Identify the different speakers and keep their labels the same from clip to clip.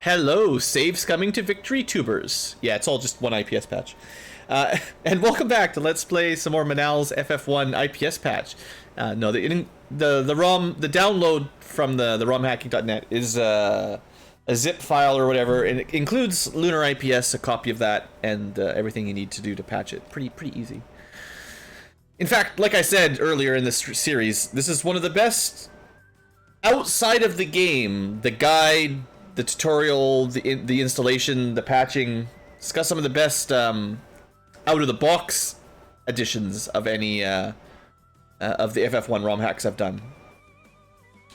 Speaker 1: Hello, saves coming to victory tubers. Yeah, it's all just one IPS patch. And welcome back to Let's Play some more Manall's FF1 IPS patch. No, the download from the romhacking.net is a zip file or whatever, and it includes Lunar IPS, a copy of that, and everything you need to do to patch it. Pretty easy. In fact, like I said earlier in this series, this is one of the best outside of the game. The guide, the tutorial, the installation, the patching. It's got some of the best out of the box editions of any of the FF1 Romhacks I've done.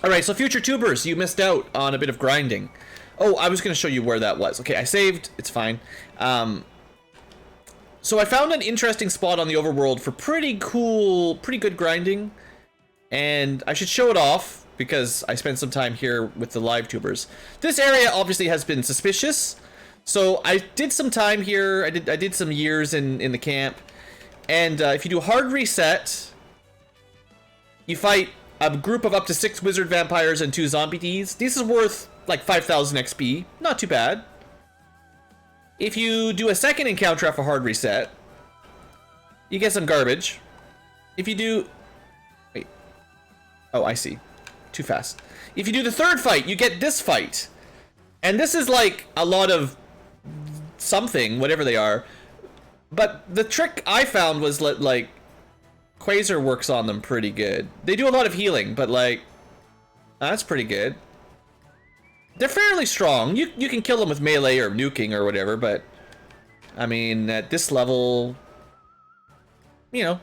Speaker 1: Alright, so future tubers, you missed out on a bit of grinding. Oh, I was going to show you where that was. Okay, I saved. It's fine. So I found an interesting spot on the Overworld for pretty good grinding. And I should show it off because I spent some time here with the live tubers. This area obviously has been suspicious. So I did some time here. I did some years in the camp. And if you do hard reset, you fight a group of up to 6 wizard vampires and 2 zombie Ds. This is worth like 5,000 XP. Not too bad. If you do a second encounter after hard reset, you get some garbage. If you do... Wait. Oh, I see. Too fast. If you do the third fight, you get this fight. And this is like a lot of something, whatever they are. But the trick I found was like Quasar works on them pretty good. They do a lot of healing, but like that's pretty good. They're fairly strong. You can kill them with melee or nuking or whatever, but I mean at this level, you know,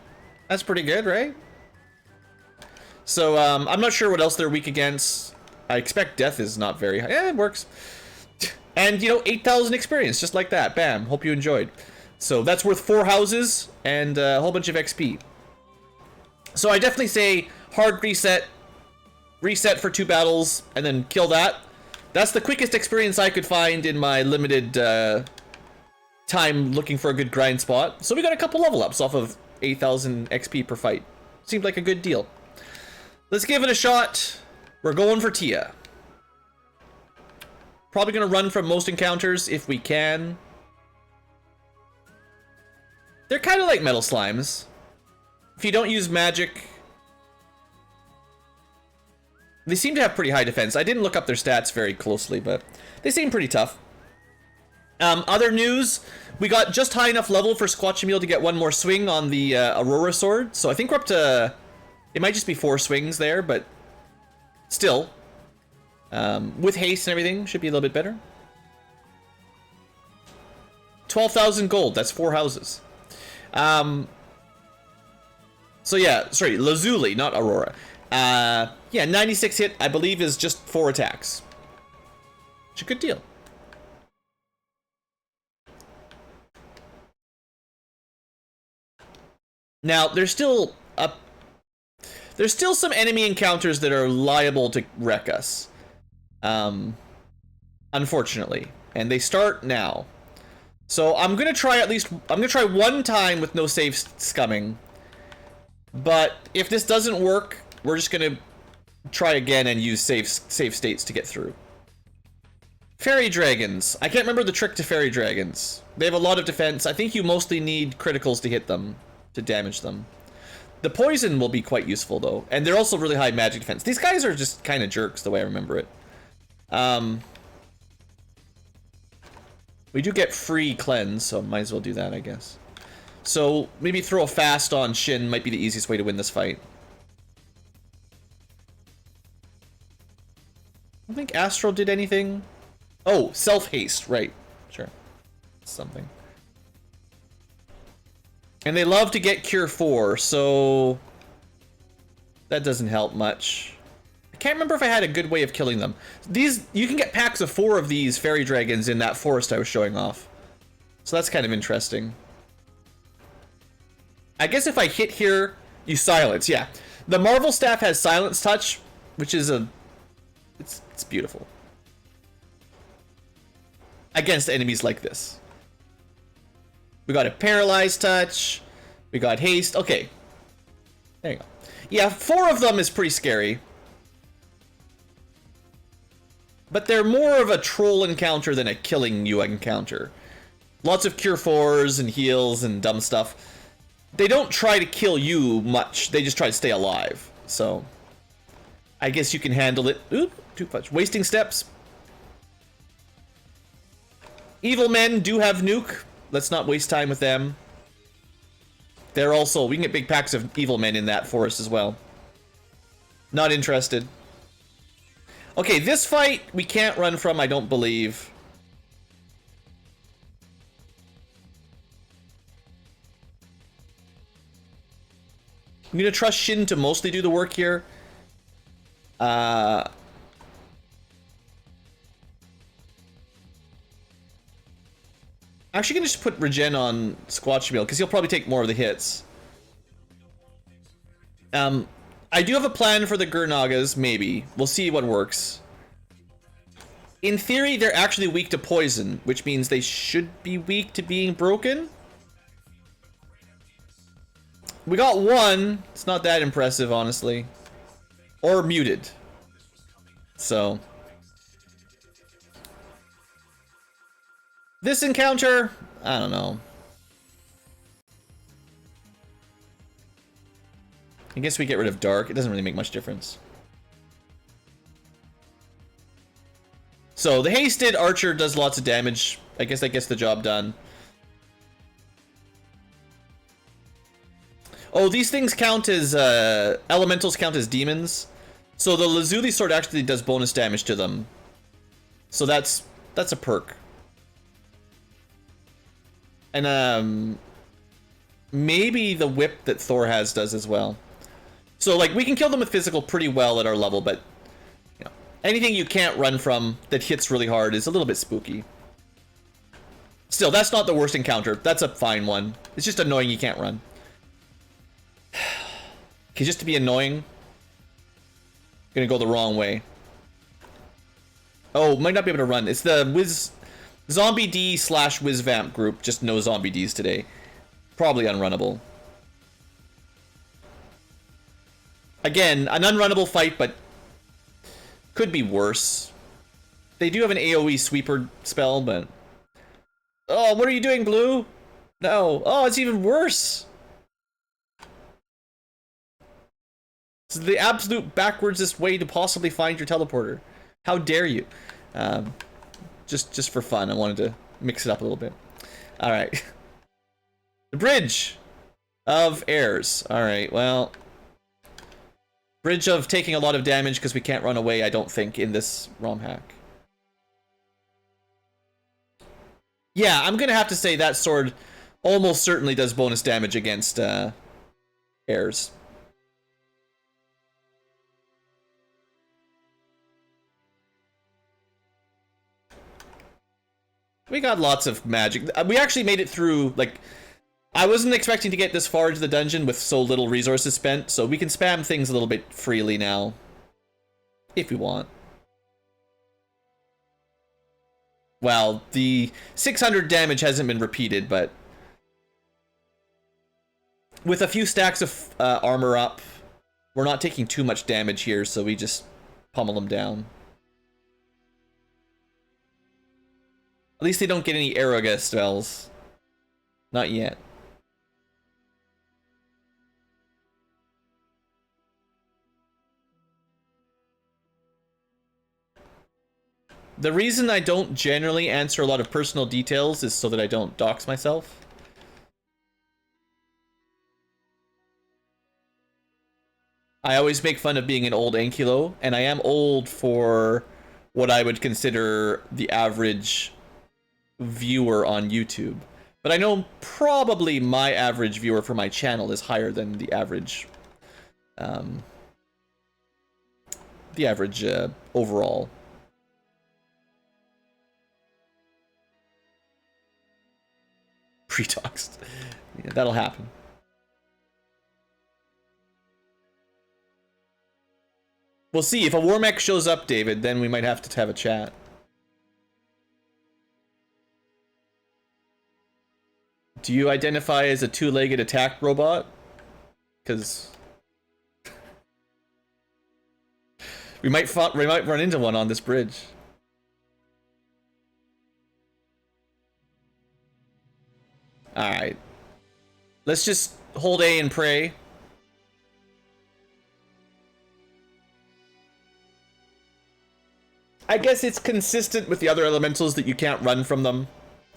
Speaker 1: that's pretty good, right? So I'm not sure what else they're weak against. I expect death is not very high. Yeah, it works. And you know, 8,000 experience, just like that. Bam. Hope you enjoyed. So that's worth 4 houses and a whole bunch of XP. So I definitely say hard reset for 2 battles, and then kill that. That's the quickest experience I could find in my limited time looking for a good grind spot. So we got a couple level ups off of 8,000 XP per fight. Seemed like a good deal. Let's give it a shot. We're going for Tia. Probably gonna run from most encounters if we can. They're kind of like metal slimes. If you don't use magic, they seem to have pretty high defense. I didn't look up their stats very closely, but they seem pretty tough. Other news, we got just high enough level for Squatchameel to get 1 more swing on the Aurora sword. So I think we're up to, it might just be 4 swings there, but still, with haste and everything, should be a little bit better. 12,000 gold, that's 4 houses. So yeah, sorry, Lazuli, not Aurora. Yeah, 96 hit, I believe, is just 4 attacks. It's a good deal. Now, there's still some enemy encounters that are liable to wreck us. Unfortunately. And they start now. So I'm gonna try 1 time with no save scumming. But if this doesn't work, we're just gonna try again and use save states to get through. Fairy dragons. I can't remember the trick to fairy dragons. They have a lot of defense. I think you mostly need criticals to hit them, to damage them. The poison will be quite useful though, and they're also really high magic defense. These guys are just kind of jerks the way I remember it. We do get free cleanse, so might as well do that, I guess. So maybe throw a fast on Shin might be the easiest way to win this fight. I don't think Astral did anything. Oh, self-haste, right. Sure. Something. And they love to get Cure 4, so that doesn't help much. I can't remember if I had a good way of killing them. You can get packs of 4 of these fairy dragons in that forest I was showing off. So that's kind of interesting. I guess if I hit here, you silence, yeah. The Marvel Staff has Silence Touch, which is it's beautiful. Against enemies like this. We got a Paralyzed Touch. We got Haste. Okay. There you go. Yeah, 4 of them is pretty scary. But they're more of a troll encounter than a killing you encounter. Lots of cure 4s and heals and dumb stuff. They don't try to kill you much, they just try to stay alive. So, I guess you can handle it. Oop, too much. Wasting steps. Evil men do have nuke. Let's not waste time with them. They're also, we can get big packs of evil men in that forest as well. Not interested. Okay, this fight we can't run from, I don't believe. I'm gonna trust Shin to mostly do the work here. Actually gonna just put Regen on Squatchmeal, because he'll probably take more of the hits. I do have a plan for the Gurnagas, maybe. We'll see what works. In theory, they're actually weak to poison, which means they should be weak to being broken. We got one. It's not that impressive, honestly. Or muted. So. This encounter, I don't know. I guess we get rid of Dark. It doesn't really make much difference. So, the Hasted Archer does lots of damage. I guess that gets the job done. Oh, these things count as, elementals count as demons. So the Lazuli Sword actually does bonus damage to them. So that's a perk. And, maybe the whip that Thor has does as well. So, like, we can kill them with physical pretty well at our level, but, you know, anything you can't run from that hits really hard is a little bit spooky. Still, that's not the worst encounter. That's a fine one. It's just annoying you can't run. Okay, just to be annoying, gonna go the wrong way. Oh, might not be able to run. It's the Zombie D / Wiz Vamp group. Just no Zombie Ds today. Probably unrunnable. Again, an unrunnable fight, but could be worse. They do have an AoE sweeper spell, but... Oh, what are you doing, Blue? No. Oh, it's even worse. This is the absolute backwardsest way to possibly find your teleporter. How dare you? Just for fun, I wanted to mix it up a little bit. All right. The Bridge of Airs. All right, well... Bridge of taking a lot of damage because we can't run away, I don't think, in this Romhack. Yeah, I'm gonna have to say that sword almost certainly does bonus damage against Airs. We got lots of magic. We actually made it through, like... I wasn't expecting to get this far into the dungeon with so little resources spent, so we can spam things a little bit freely now. If we want. Well, the 600 damage hasn't been repeated, but... with a few stacks of armor up, we're not taking too much damage here, so we just pummel them down. At least they don't get any Aeroga spells. Not yet. The reason I don't generally answer a lot of personal details is so that I don't dox myself. I always make fun of being an old Ankylo, and I am old for what I would consider the average viewer on YouTube. But I know probably my average viewer for my channel is higher than the average, overall. Pre-doxed. Yeah, that'll happen. We'll see. If a Warmech shows up, David, then we might have to have a chat. Do you identify as a two-legged attack robot? Because... we might run into one on this bridge. Alright. Let's just hold A and pray. I guess it's consistent with the other elementals that you can't run from them.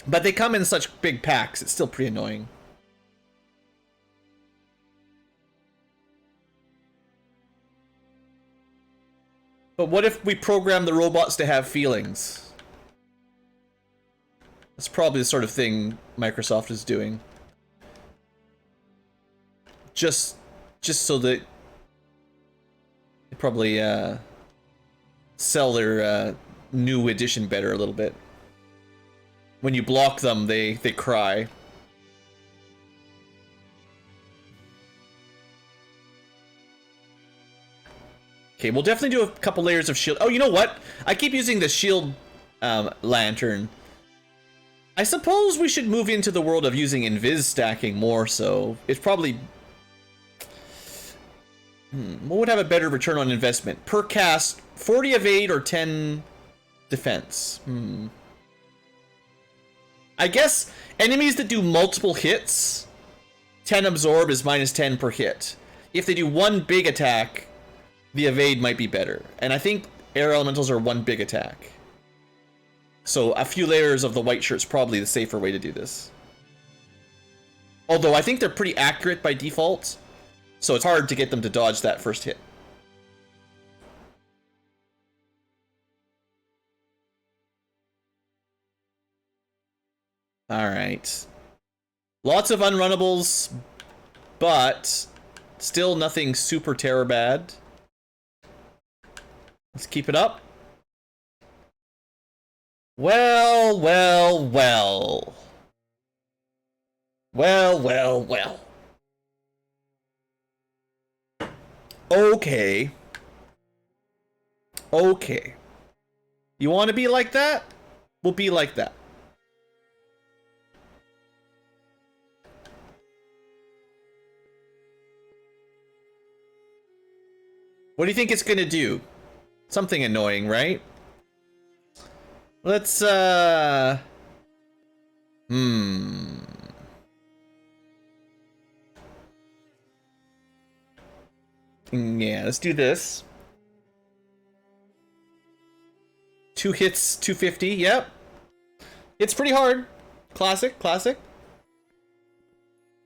Speaker 1: But they come in such big packs, it's still pretty annoying. But what if we program the robots to have feelings? That's probably the sort of thing Microsoft is doing. Just so that they probably sell their new edition better a little bit. When you block them, they cry. Okay, we'll definitely do a couple layers of shield. Oh, you know what? I keep using the shield lantern. I suppose we should move into the world of using invis stacking more so. It's probably... what would have a better return on investment? Per cast, 40 evade or 10 defense? I guess enemies that do multiple hits, 10 absorb is minus 10 per hit. If they do one big attack, the evade might be better. And I think air elementals are one big attack. So a few layers of the white shirt's probably the safer way to do this. Although I think they're pretty accurate by default, so it's hard to get them to dodge that first hit. Alright. Lots of unrunnables, but still nothing super terror bad. Let's keep it up. Well, well, well. Well, well, well. Okay. Okay. You want to be like that? We'll be like that. What do you think it's gonna do? Something annoying, right? Let's, Yeah, let's do this. 2 hits, 250, yep. It's pretty hard. Classic, classic.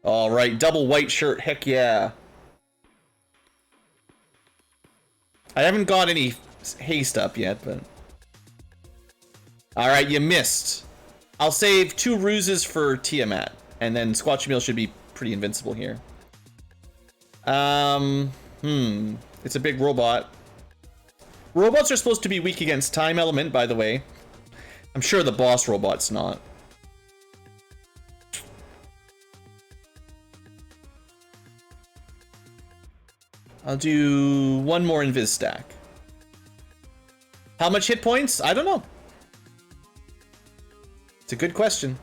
Speaker 1: Alright, double white shirt, heck yeah. I haven't got any haste up yet, but... Alright, you missed. I'll save 2 ruses for Tiamat, and then Squatchy Meal should be pretty invincible here. It's a big robot. Robots are supposed to be weak against time element, by the way. I'm sure the boss robot's not. I'll do 1 more invis stack. How much hit points? I don't know. It's a good question.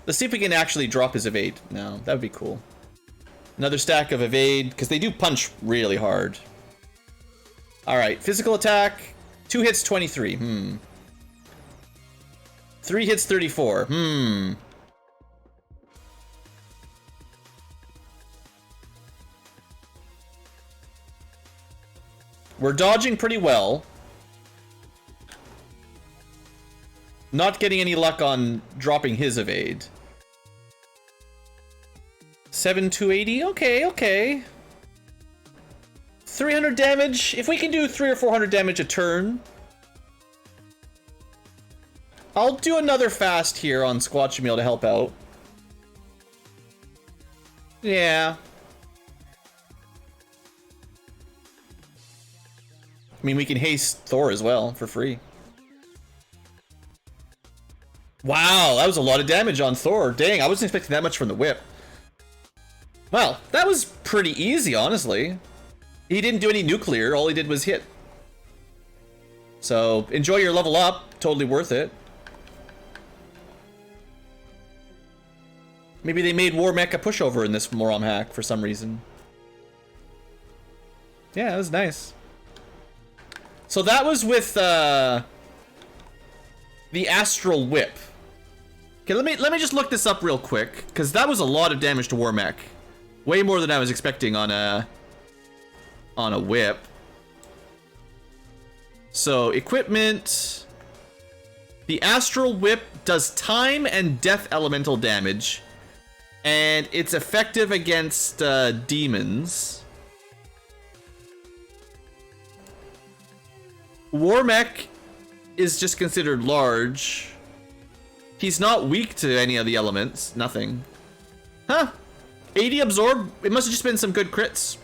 Speaker 1: Let's see if we can actually drop his evade. No, that would be cool. Another stack of evade, because they do punch really hard. Alright, physical attack. 2 hits, 23. 3 hits, 34. We're dodging pretty well. Not getting any luck on dropping his evade. 7,280? Okay, okay. 300 damage. If we can do 300 or 400 damage a turn. I'll do another fast here on Squatchy Meal to help out. Yeah. I mean, we can haste Thor as well for free. Wow, that was a lot of damage on Thor. Dang, I wasn't expecting that much from the whip. Well, that was pretty easy, honestly. He didn't do any nuclear, all he did was hit. So, enjoy your level up. Totally worth it. Maybe they made War Mech a pushover in this Romhack for some reason. Yeah, that was nice. So that was with the Astral Whip. Okay, let me just look this up real quick, because that was a lot of damage to Romhack. Way more than I was expecting on a whip. So, equipment. The Astral Whip does time and death elemental damage. And it's effective against demons. Romhack is just considered large. He's not weak to any of the elements. Nothing. Huh. 80 absorb. It must have just been some good crits.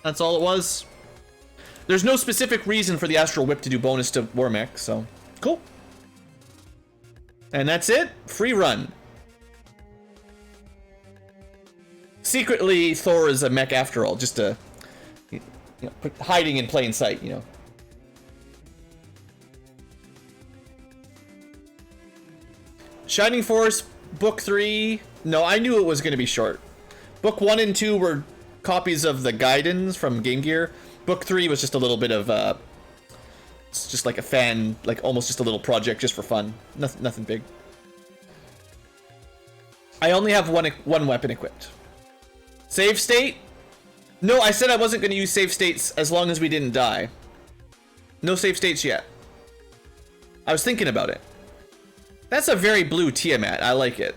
Speaker 1: That's all it was. There's no specific reason for the Astral Whip to do bonus to Romhack, so cool. And that's it. Free run. Secretly, Thor is a mech after all, just to, you know, hiding in plain sight, you know. Shining Force, Book 3. No, I knew it was going to be short. Book 1 and 2 were copies of the Gaidens from Game Gear. Book 3 was just a little bit of, it's just like a fan, like almost just a little project just for fun. Nothing big. I only have one weapon equipped. Save state? No, I said I wasn't going to use save states as long as we didn't die. No save states yet. I was thinking about it. That's a very blue Tiamat. I like it.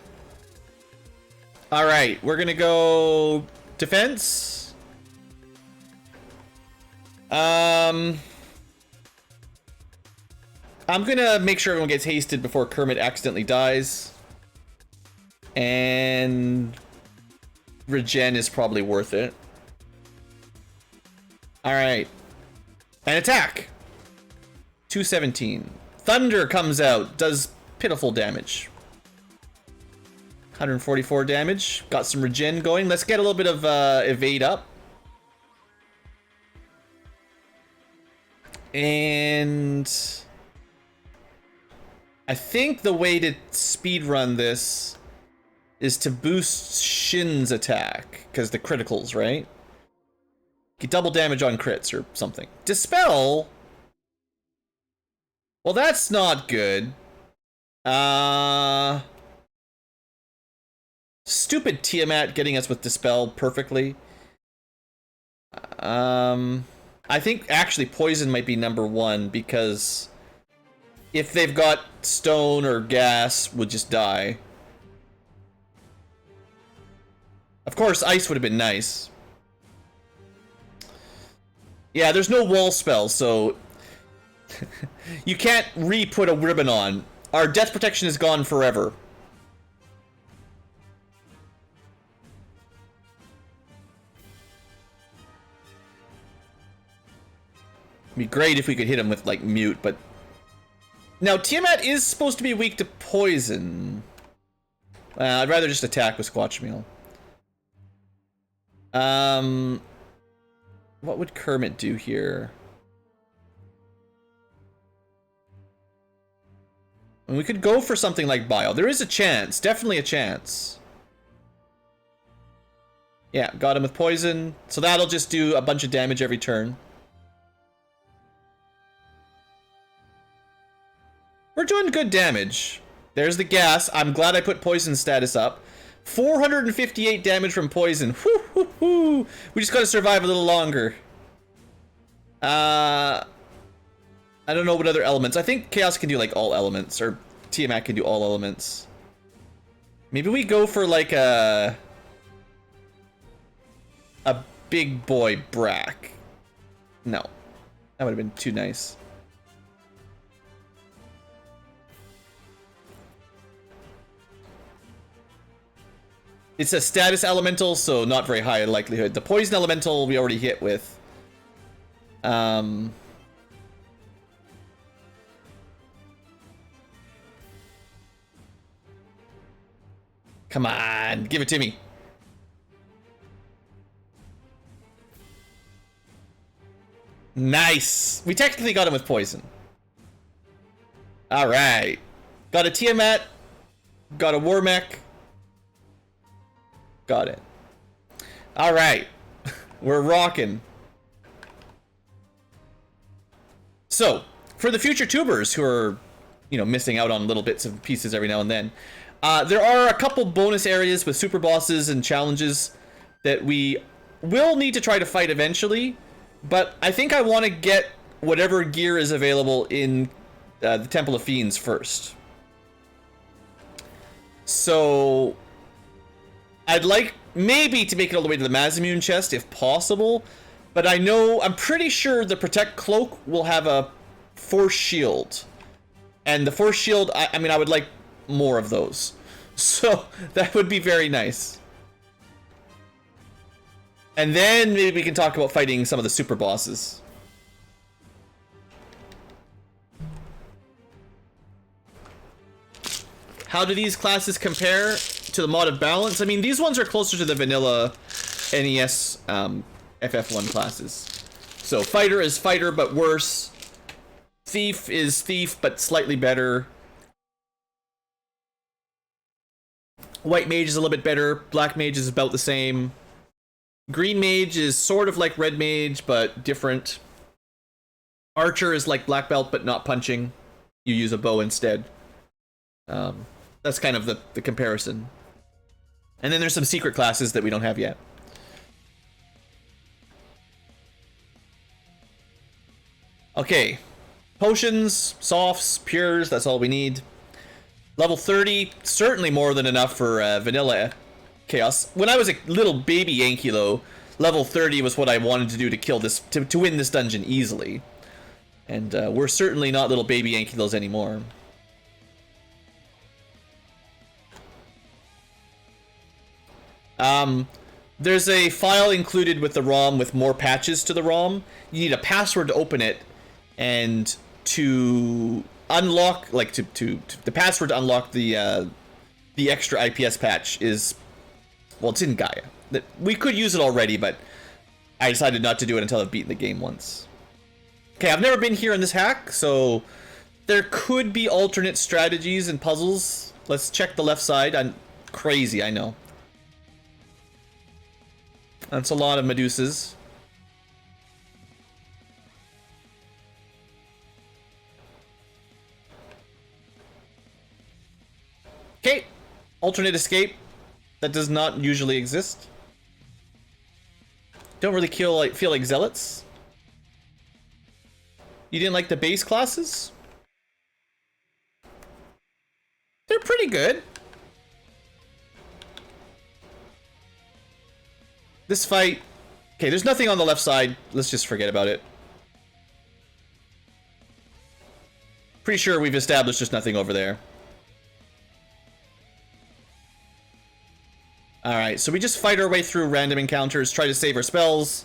Speaker 1: Alright, we're gonna go defense. I'm gonna make sure everyone gets hasted before Kermit accidentally dies. And regen is probably worth it. Alright. And attack! 217. Thunder comes out, does pitiful damage. 144 damage. Got some regen going. Let's get a little bit of evade up. And I think the way to speedrun this is to boost Shin's attack, because the criticals, right? Get double damage on crits or something. Dispel? Well, that's not good. Stupid Tiamat getting us with Dispel perfectly. I think actually Poison might be number 1, because if they've got Stone or Gas, we'll just die. Of course, Ice would have been nice. Yeah, there's no wall spell, so you can't re-put a ribbon on. Our death protection is gone forever. It'd be great if we could hit him with, like, mute, but... Now, Tiamat is supposed to be weak to poison. I'd rather just attack with Squatch Meal. What would Kermit do here? And we could go for something like Bile. There is a chance. Definitely a chance. Yeah, got him with poison. So that'll just do a bunch of damage every turn. We're doing good damage. There's the gas. I'm glad I put poison status up. 458 damage from poison. Whoo, whoo, whoo. We just gotta survive a little longer. I don't know what other elements. I think Chaos can do like all elements, or Tiamat can do all elements. Maybe we go for like a big boy Brack. No, that would have been too nice. It's a status elemental, so not very high likelihood. The poison elemental we already hit with. Come on, give it to me. Nice. We technically got him with poison. All right. Got a Tiamat. Got a Romhack. Got it. All right. We're rocking. So, for the future tubers who are, you know, missing out on little bits and pieces every now and then, There are a couple bonus areas with super bosses and challenges that we will need to try to fight eventually, but I think I want to get whatever gear is available in the Temple of Fiends first. So I'd like maybe to make it all the way to the Mazimune chest if possible, but I'm pretty sure the Protect Cloak will have a Force Shield. And the Force Shield, I mean, I would like more of those. So that would be very nice. And then maybe we can talk about fighting some of the super bosses. How do these classes compare to the modded balance? I mean, these ones are closer to the vanilla NES FF1 classes. So fighter is fighter, but worse. Thief is thief, but slightly better. White mage is a little bit better. Black mage is about the same. Green mage is sort of like red mage, but different. Archer is like black belt, but not punching. You use a bow instead. That's kind of the comparison. And then there's some secret classes that we don't have yet. Okay. Potions, softs, pures, that's all we need. Level 30, certainly more than enough for vanilla chaos. When I was a little baby Ankylo, level 30 was what I wanted to do to kill this, to win this dungeon easily. And we're certainly not little baby Ankylos anymore. There's a file included with the ROM with more patches to the ROM. You need a password to open it, and to unlock, like the password to unlock the extra IPS patch is, well, it's in Gaia. We could use it already, but I decided not to do it until I've beaten the game once. Okay, I've never been here in this hack, so there could be alternate strategies and puzzles. Let's check the left side. I'm crazy, I know. That's a lot of Medusas. Okay, alternate escape. That does not usually exist. Don't really feel like zealots. You didn't like the base classes? They're pretty good. This fight... Okay, there's nothing on the left side. Let's just forget about it. Pretty sure we've established there's nothing over there. Alright, so we just fight our way through random encounters, try to save our spells.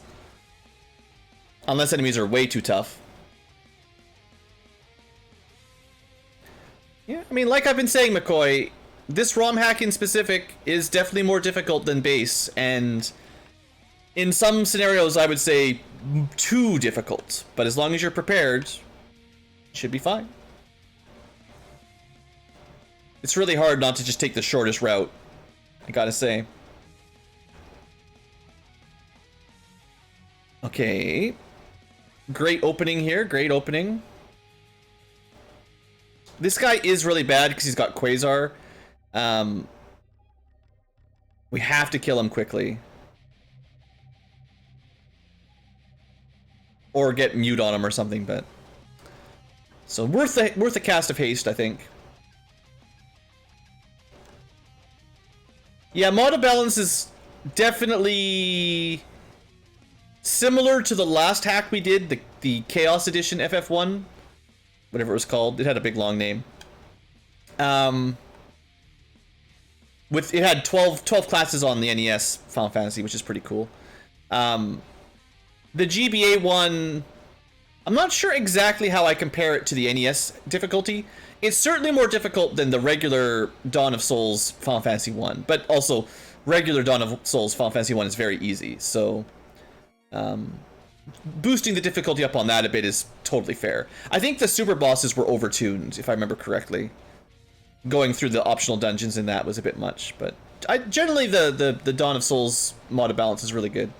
Speaker 1: Unless enemies are way too tough. Yeah, I mean, like I've been saying, McCoy, this ROM hack in specific is definitely more difficult than base, and in some scenarios I would say too difficult. But as long as you're prepared, it should be fine. It's really hard not to just take the shortest route, I gotta say. Okay. Great opening here, great opening. This guy is really bad because he's got Quasar. We have to kill him quickly. Or get mute on him or something, but... So worth a cast of haste, I think. Yeah, modded balance is definitely similar to the last hack we did, the Chaos Edition FF1. Whatever it was called. It had a big long name. It had 12 classes on the NES Final Fantasy, which is pretty cool. The GBA one, I'm not sure exactly how I compare it to the NES difficulty. It's certainly more difficult than the regular Dawn of Souls Final Fantasy 1, but also regular Dawn of Souls Final Fantasy 1 is very easy, so boosting the difficulty up on that a bit is totally fair. I think the super bosses were overtuned, if I remember correctly. Going through the optional dungeons in that was a bit much, but generally the Dawn of Souls modded balance is really good.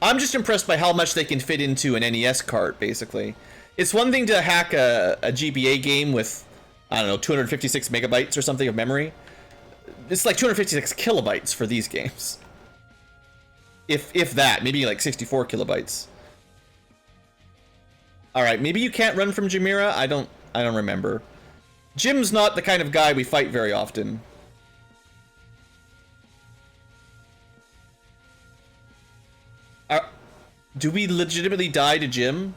Speaker 1: I'm just impressed by how much they can fit into an NES cart, basically. It's one thing to hack a GBA game with, I don't know, 256 megabytes or something of memory. It's like 256 kilobytes for these games. If that, maybe like 64 kilobytes. All right, maybe you can't run from Jamira. I don't remember. Jim's not the kind of guy we fight very often. Do we legitimately die to Jim?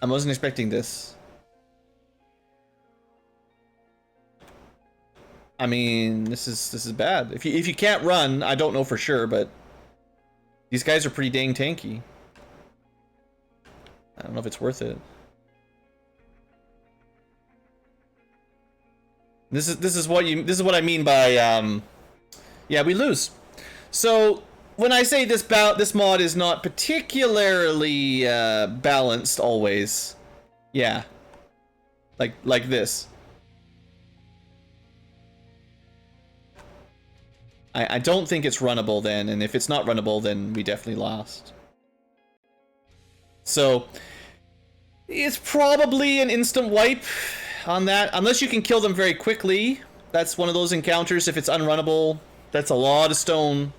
Speaker 1: I wasn't expecting this. I mean, this is bad. If you can't run, I don't know for sure, but these guys are pretty dang tanky. I don't know if it's worth it. This is what I mean by yeah, we lose. So when I say this mod is not particularly balanced always, yeah, like this. I don't think it's runnable then, and if it's not runnable, then we definitely lost. So it's probably an instant wipe on that, unless you can kill them very quickly. That's one of those encounters. If it's unrunnable, that's a lot of stone.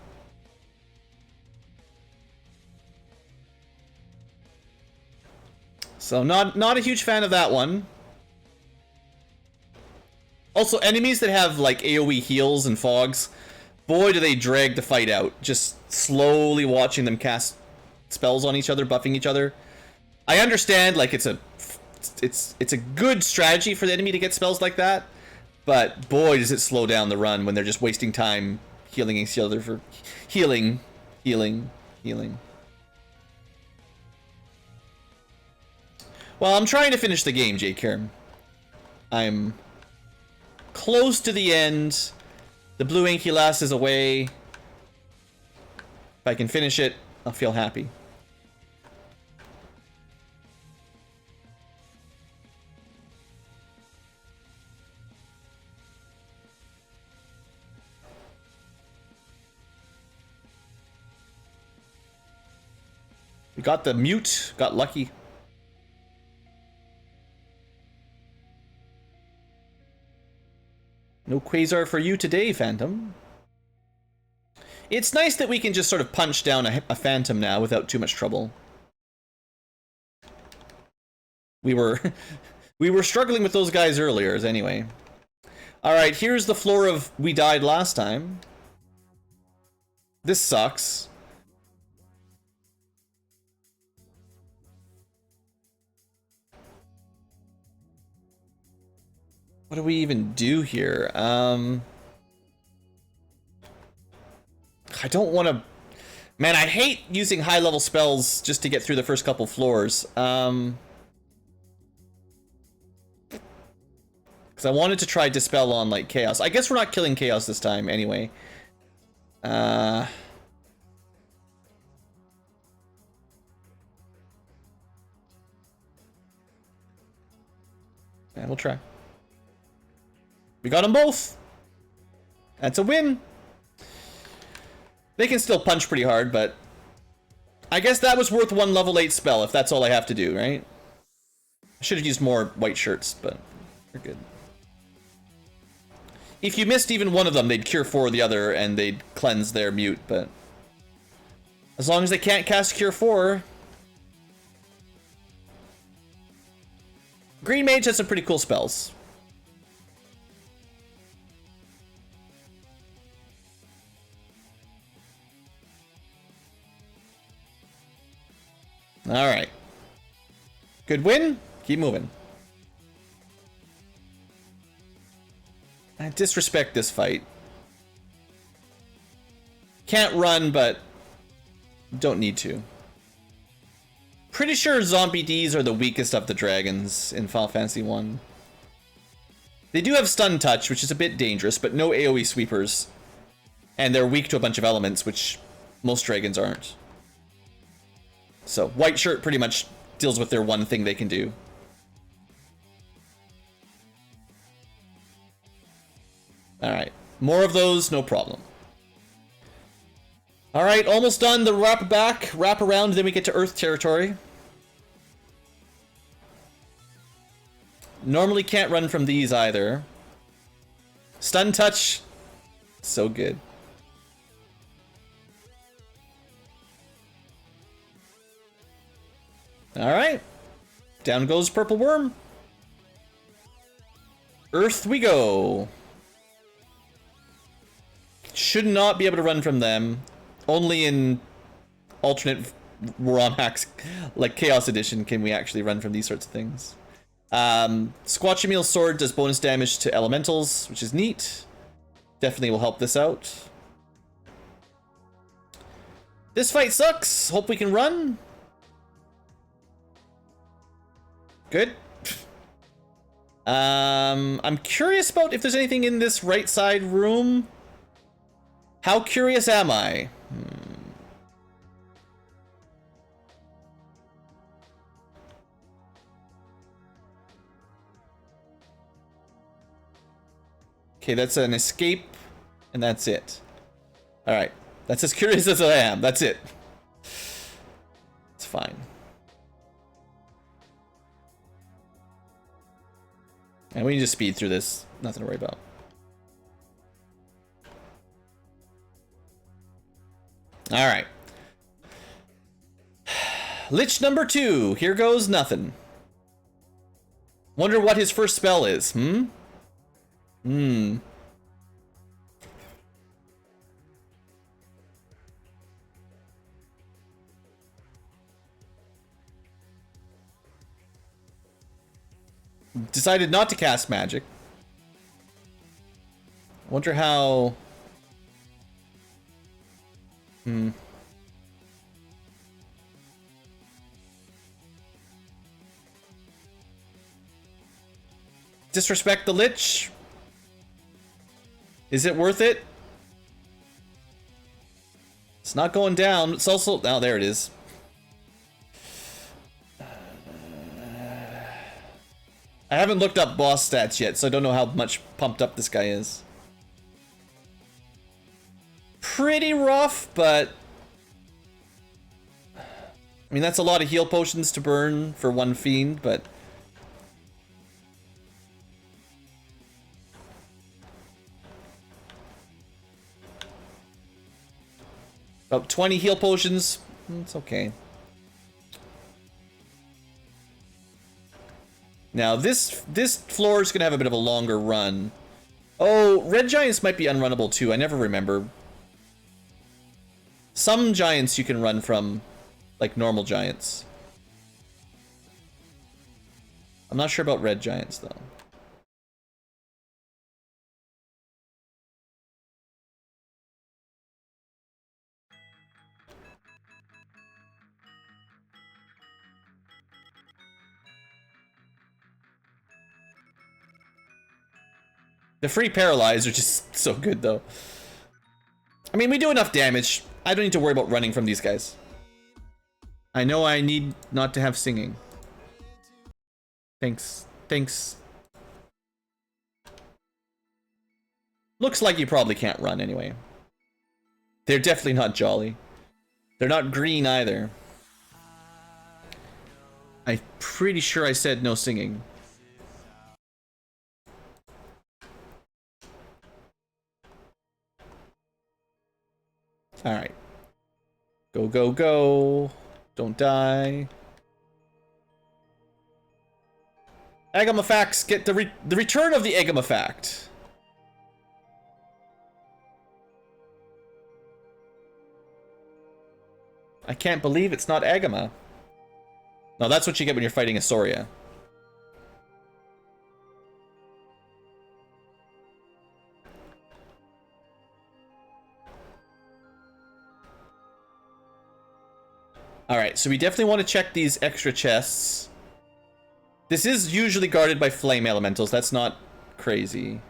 Speaker 1: So not a huge fan of that one. Also, enemies that have like AoE heals and fogs, boy do they drag the fight out. Just slowly watching them cast spells on each other, buffing each other. I understand, like, it's a good strategy for the enemy to get spells like that, but boy does it slow down the run when they're just wasting time healing each other for healing. Well, I'm trying to finish the game, J-Kerm. I'm close to the end. The BlueAnkylo is away. If I can finish it, I'll feel happy. We got the mute, got lucky. No Quasar for you today, Phantom. It's nice that we can just sort of punch down a Phantom now without too much trouble. We were struggling with those guys earlier, anyway. Alright, here's the floor of we died last time. This sucks. What do we even do here? I don't want to... Man, I hate using high-level spells just to get through the first couple floors. Because I wanted to try Dispel on, like, Chaos. I guess we're not killing Chaos this time, anyway. Yeah, we'll try. We got them both. That's a win. They can still punch pretty hard, but I guess that was worth one level 8 spell if that's all I have to do, right? I should have used more white shirts, but we're good. If you missed even one of them, they'd cure 4 the other and they'd cleanse their mute, but as long as they can't cast cure 4. Green Mage has some pretty cool spells. Alright. Good win. Keep moving. I disrespect this fight. Can't run, but don't need to. Pretty sure Zombie Ds are the weakest of the dragons in Final Fantasy 1. They do have Stun Touch, which is a bit dangerous, but no AoE sweepers. And they're weak to a bunch of elements, which most dragons aren't. So, White Shirt pretty much deals with their one thing they can do. Alright. More of those, no problem. Alright, almost done. The wrap around, then we get to Earth territory. Normally can't run from these either. Stun touch. So good. Alright. Down goes Purple Worm. Earth we go. Should not be able to run from them. Only in alternate Romhacks, like Chaos Edition, can we actually run from these sorts of things. Squatchameal's sword does bonus damage to elementals, which is neat. Definitely will help this out. This fight sucks. Hope we can run. Good. I'm curious about if there's anything in this right side room. How curious am I? Okay, that's an escape, and that's it. Alright, that's as curious as I am. That's it. It's fine. And we can just speed through this. Nothing to worry about. Alright. Lich number 2. Here goes nothing. Wonder what his first spell is, Decided not to cast magic. Wonder how... Disrespect the Lich? Is it worth it? It's not going down. It's also... Oh, there it is. I haven't looked up boss stats yet, so I don't know how much pumped up this guy is. Pretty rough, but... I mean, that's a lot of heal potions to burn for one fiend, but... About 20 heal potions. It's okay. Now, this floor is going to have a bit of a longer run. Oh, red giants might be unrunnable too. I never remember. Some giants you can run from, like normal giants. I'm not sure about red giants, though. The free paralyze are just so good, though. I mean, we do enough damage. I don't need to worry about running from these guys. I know I need not to have singing. Thanks. Thanks. Looks like you probably can't run anyway. They're definitely not jolly. They're not green either. I'm pretty sure I said no singing. Alright. Go, go, go. Don't die. Agamafacts get the return of the Agamafact. I can't believe it's not Agama. No, that's what you get when you're fighting a Soria. Alright, so we definitely want to check these extra chests. This is usually guarded by flame elementals. That's not crazy.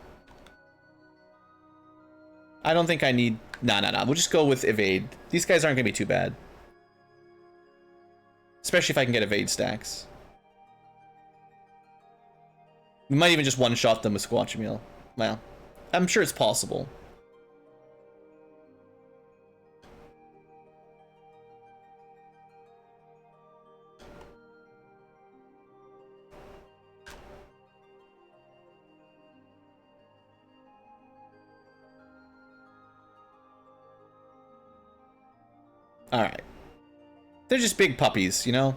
Speaker 1: I don't think I need... Nah. We'll just go with evade. These guys aren't going to be too bad. Especially if I can get evade stacks. We might even just one-shot them with Squatchameal. Well, I'm sure it's possible. Alright. They're just big puppies, you know?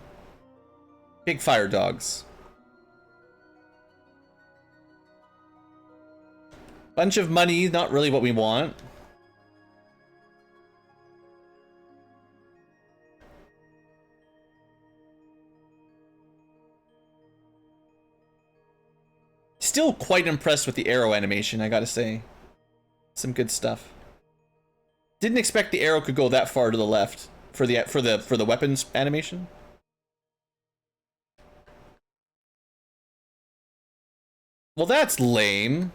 Speaker 1: Big fire dogs. Bunch of money, not really what we want. Still quite impressed with the arrow animation, I gotta say. Some good stuff. Didn't expect the arrow could go that far to the left for the weapons animation. Well, that's lame.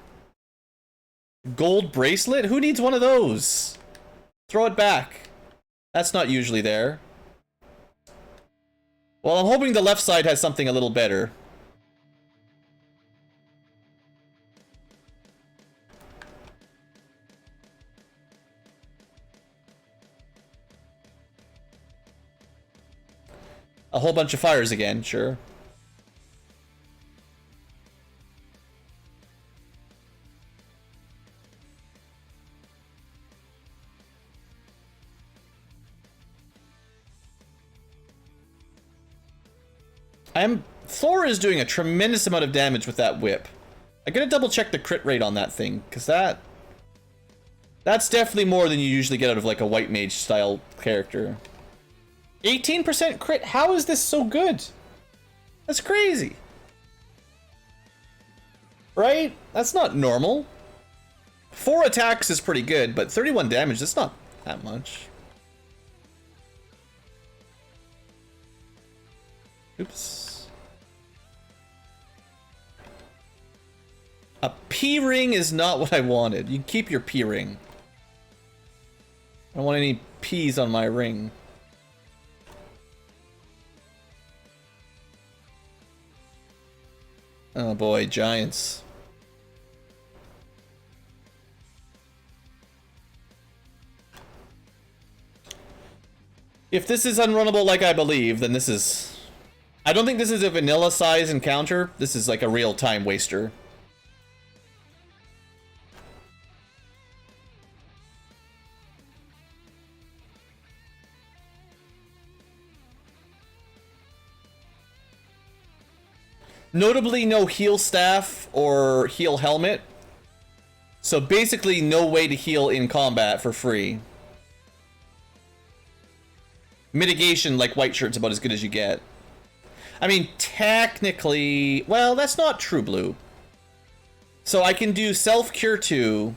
Speaker 1: Gold bracelet? Who needs one of those? Throw it back. That's not usually there. Well, I'm hoping the left side has something a little better. A whole bunch of fires again, sure. Thor is doing a tremendous amount of damage with that whip. I gotta double check the crit rate on that thing, because that's definitely more than you usually get out of like a white mage style character. 18% crit? How is this so good? That's crazy. Right? That's not normal. 4 attacks is pretty good, but 31 damage, that's not that much. Oops. A P-ring is not what I wanted. You can keep your P-ring. I don't want any P's on my ring. Oh boy, giants. If this is unrunnable like I believe, then this is... I don't think this is a vanilla size encounter. This is like a real time waster. Notably, no heal staff or heal helmet. So basically, no way to heal in combat for free. Mitigation, like white shirt's about as good as you get. I mean, technically... Well, that's not true, Blue. So I can do self-cure 2.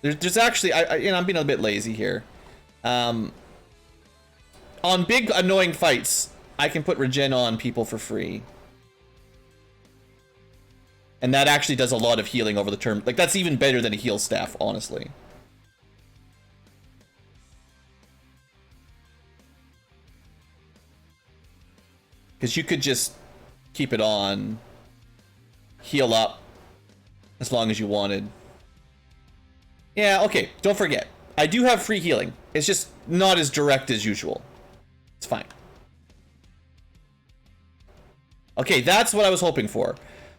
Speaker 1: There's actually... I'm being a bit lazy here. On big, annoying fights... I can put regen on people for free. And that actually does a lot of healing over the term. Like, that's even better than a heal staff, honestly. Because you could just keep it on, heal up, as long as you wanted. Yeah, okay, don't forget. I do have free healing. It's just not as direct as usual. It's fine. Okay, that's what I was hoping for.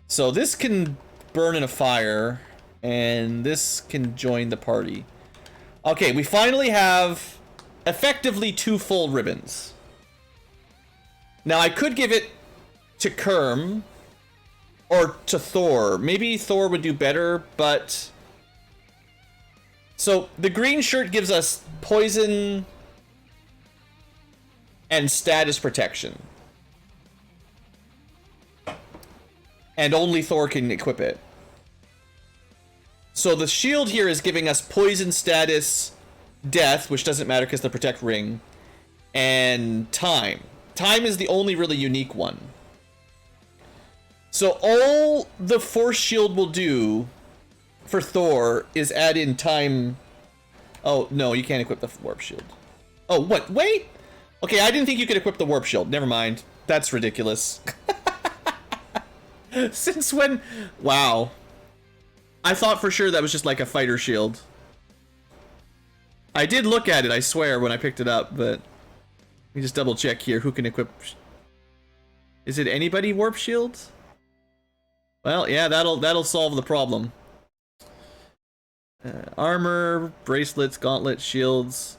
Speaker 1: So this can burn in a fire, and this can join the party. Okay, we finally have effectively 2 full ribbons. Now I could give it to Kerm or to Thor. Maybe Thor would do better, but... So the green shirt gives us poison and status protection. And only Thor can equip it. So the shield here is giving us poison status, death, which doesn't matter because the protect ring, and time. Time is the only really unique one. So all the force shield will do for Thor is add in time. Oh, no, you can't equip the warp shield. Oh, what? Wait! Okay, I didn't think you could equip the warp shield. Never mind. That's ridiculous. Since when? Wow. I thought for sure that was just like a fighter shield. I did look at it, I swear, when I picked it up, but... Let me just double check here. Who can equip... Is it anybody warp shield? Well, yeah, that'll solve the problem. Armor, bracelets, gauntlets, shields.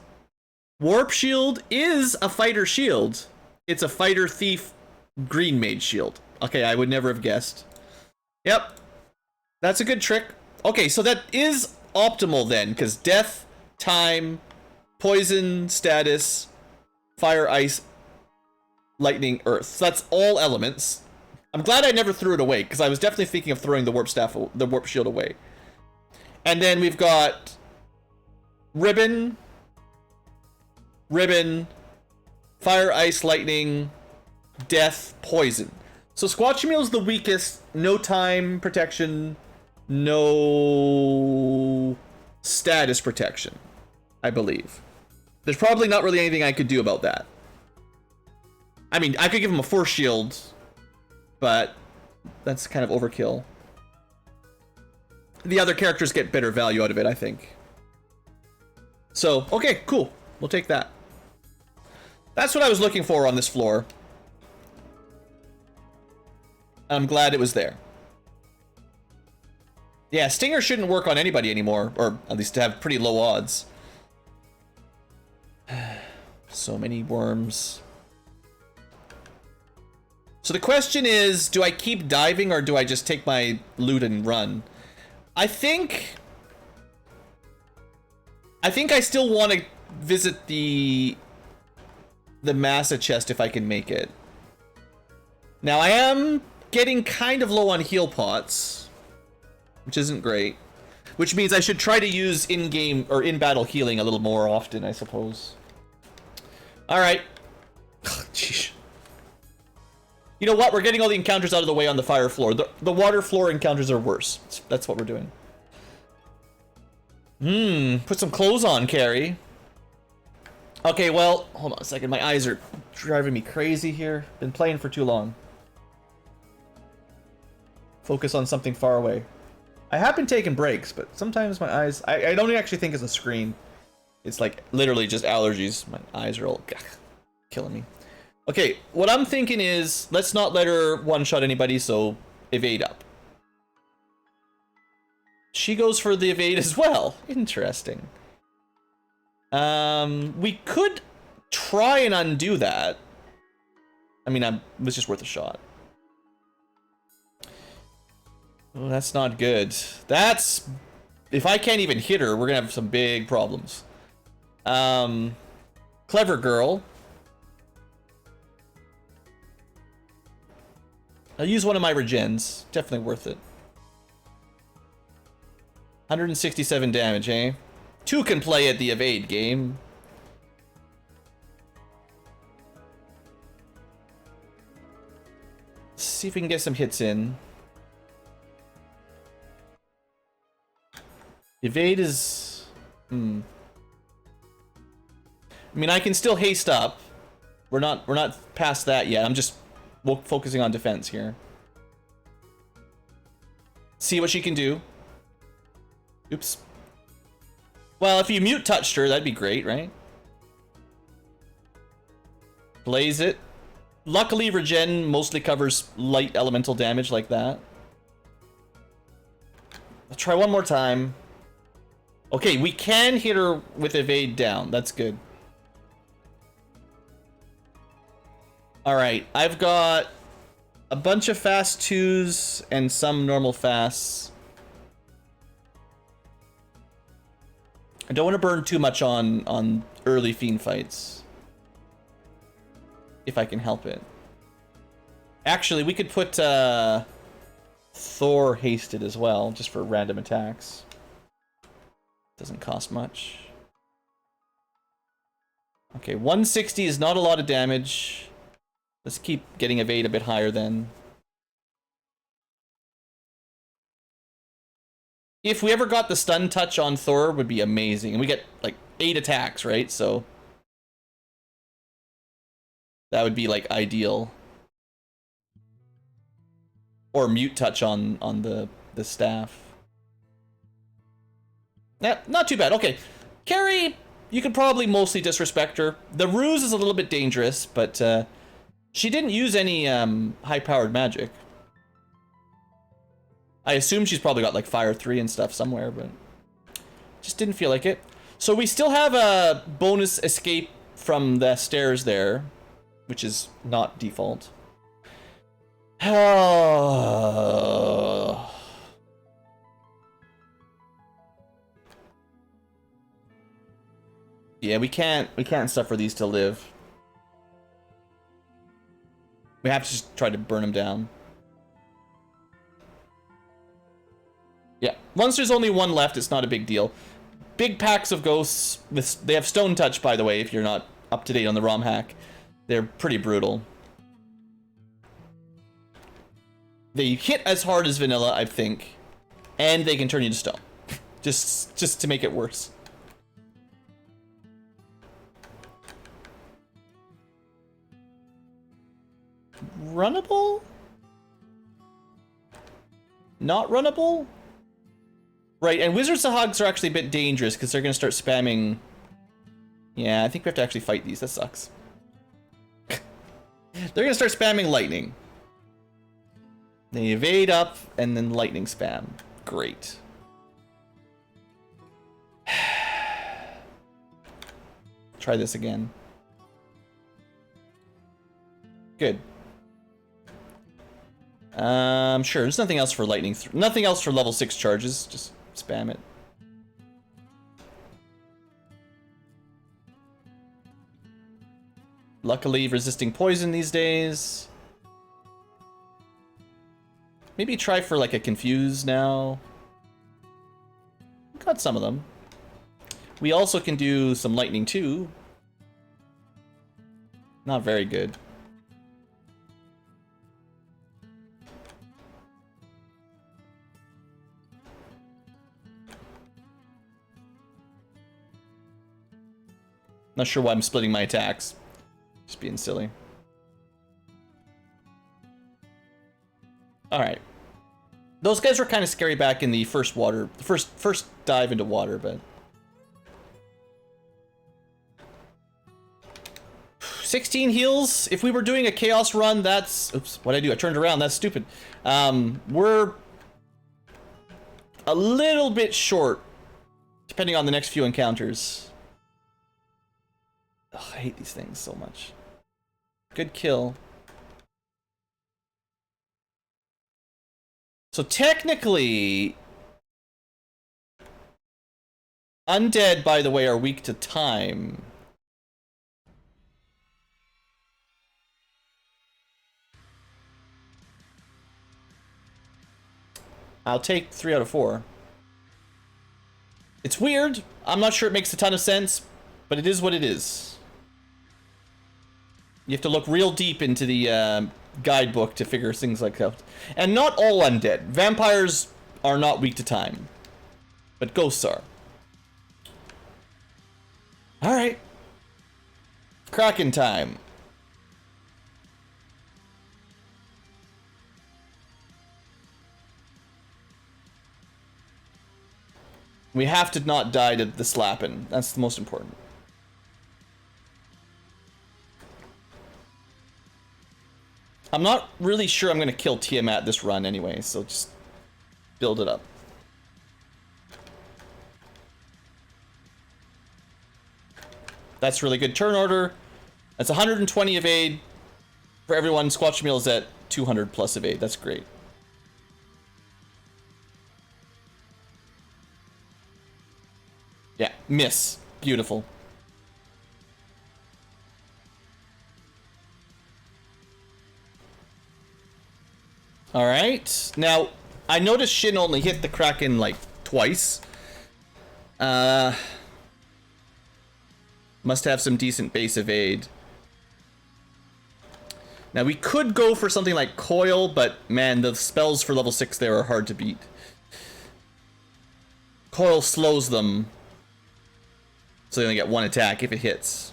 Speaker 1: Warp shield is a fighter shield. It's a fighter thief green mage shield. Okay, I would never have guessed. Yep. That's a good trick. Okay, so that is optimal then, because death, time, poison, status, fire, ice, lightning, earth. So that's all elements. I'm glad I never threw it away, because I was definitely thinking of throwing the warp staff, the warp shield away. And then we've got ribbon, fire, ice, lightning, death, poison. So Squatchmeal's the weakest. No time protection, no status protection, I believe. There's probably not really anything I could do about that. I mean, I could give him a force shield, but that's kind of overkill. The other characters get better value out of it, I think. So, okay, cool. We'll take that. That's what I was looking for on this floor. I'm glad it was there. Yeah, Stinger shouldn't work on anybody anymore, or at least to have pretty low odds. So many worms. So the question is, do I keep diving or do I just take my loot and run? I think I still want to visit the Massa chest if I can make it. Now I am getting kind of low on heal pots, which isn't great. Which means I should try to use in-game or in-battle healing a little more often, I suppose. Alright. Jeez. You know what? We're getting all the encounters out of the way on the fire floor. The water floor encounters are worse. That's what we're doing. Put some clothes on, Carrie. Okay, well, hold on a second. My eyes are driving me crazy here. Been playing for too long. Focus on something far away. I have been taking breaks, but sometimes my eyes... I don't actually think it's a screen. It's like literally just allergies. My eyes are all killing me. Okay, what I'm thinking is, let's not let her one-shot anybody, so evade up. She goes for the evade as well. Interesting. We could try and undo that. I mean, it was just worth a shot. Oh, that's not good. That's... If I can't even hit her, we're gonna have some big problems. Clever girl. I'll use one of my regens. Definitely worth it. 167 damage, eh? 2 can play at the evade game. Let's see if we can get some hits in. Evade is... I mean, I can still haste up. We're not past that yet. I'm just focusing on defense here. See what she can do. Oops. Well, if you mute touched her, that'd be great, right? Blaze it. Luckily, regen mostly covers light elemental damage like that. I'll try one more time. Okay, we can hit her with evade down. That's good. Alright, I've got a bunch of fast 2s and some normal fasts. I don't want to burn too much on early fiend fights. If I can help it. Actually, we could put Thor hasted as well, just for random attacks. Doesn't cost much. Okay, 160 is not a lot of damage. Let's keep getting evade a bit higher then. If we ever got the stun touch on Thor, would be amazing. And we get like 8 attacks, right? So that would be like ideal. Or mute touch on the staff. Yeah, not too bad. Okay, Carrie, you could probably mostly disrespect her. The ruse is a little bit dangerous, but she didn't use any high-powered magic. I assume she's probably got like Fire 3 and stuff somewhere, but Just didn't feel like it. So we still have a bonus escape from the stairs there, which is not default. Yeah, we can't suffer these to live. We have to just try to burn them down. Yeah, once there's only one left, it's not a big deal. Big packs of ghosts. They have stone touch, by the way, if you're not up to date on the Romhack. They're pretty brutal. They hit as hard as vanilla, I think. And they can turn you to stone. just to make it worse. Runnable? Not runnable? Right, and Wizards of Hogs are actually a bit dangerous because they're going to start spamming... Yeah, I think we have to actually fight these. That sucks. They're going to start spamming lightning. They evade up, and then lightning spam. Great. Try this again. Good. Sure, there's nothing else for lightning. Nothing else for level 6 charges. Just spam it. Luckily, resisting poison these days. Maybe try for like a confuse now. Got some of them. We also can do some lightning too. Not very good. Not sure why I'm splitting my attacks. Just being silly. Alright. Those guys were kind of scary back in the first water, first dive into water, but 16 heals. If we were doing a chaos run, that's oops, what'd I do? I turned around, that's stupid. We're a little bit short, depending on the next few encounters. Ugh, I hate these things so much. Good kill. So technically, undead, by the way, are weak to time. I'll take 3 out of 4. It's weird. I'm not sure it makes a ton of sense, but it is what it is. You have to look real deep into the guidebook to figure things like that. And not all undead. Vampires are not weak to time, but ghosts are. Alright. Kraken time. We have to not die to the slapping. That's the most important. I'm not really sure I'm going to kill Tiamat this run anyway, so just build it up. That's really good turn order. That's 120 evade for everyone. Squatch Meal's at 200 plus evade. That's great. Yeah, miss. Beautiful. Alright. Now, I noticed Shin only hit the Kraken like twice. Must have some decent base evade. Now, we could go for something like Coil, but man, the spells for level 6 there are hard to beat. Coil slows them, so they only get 1 attack if it hits.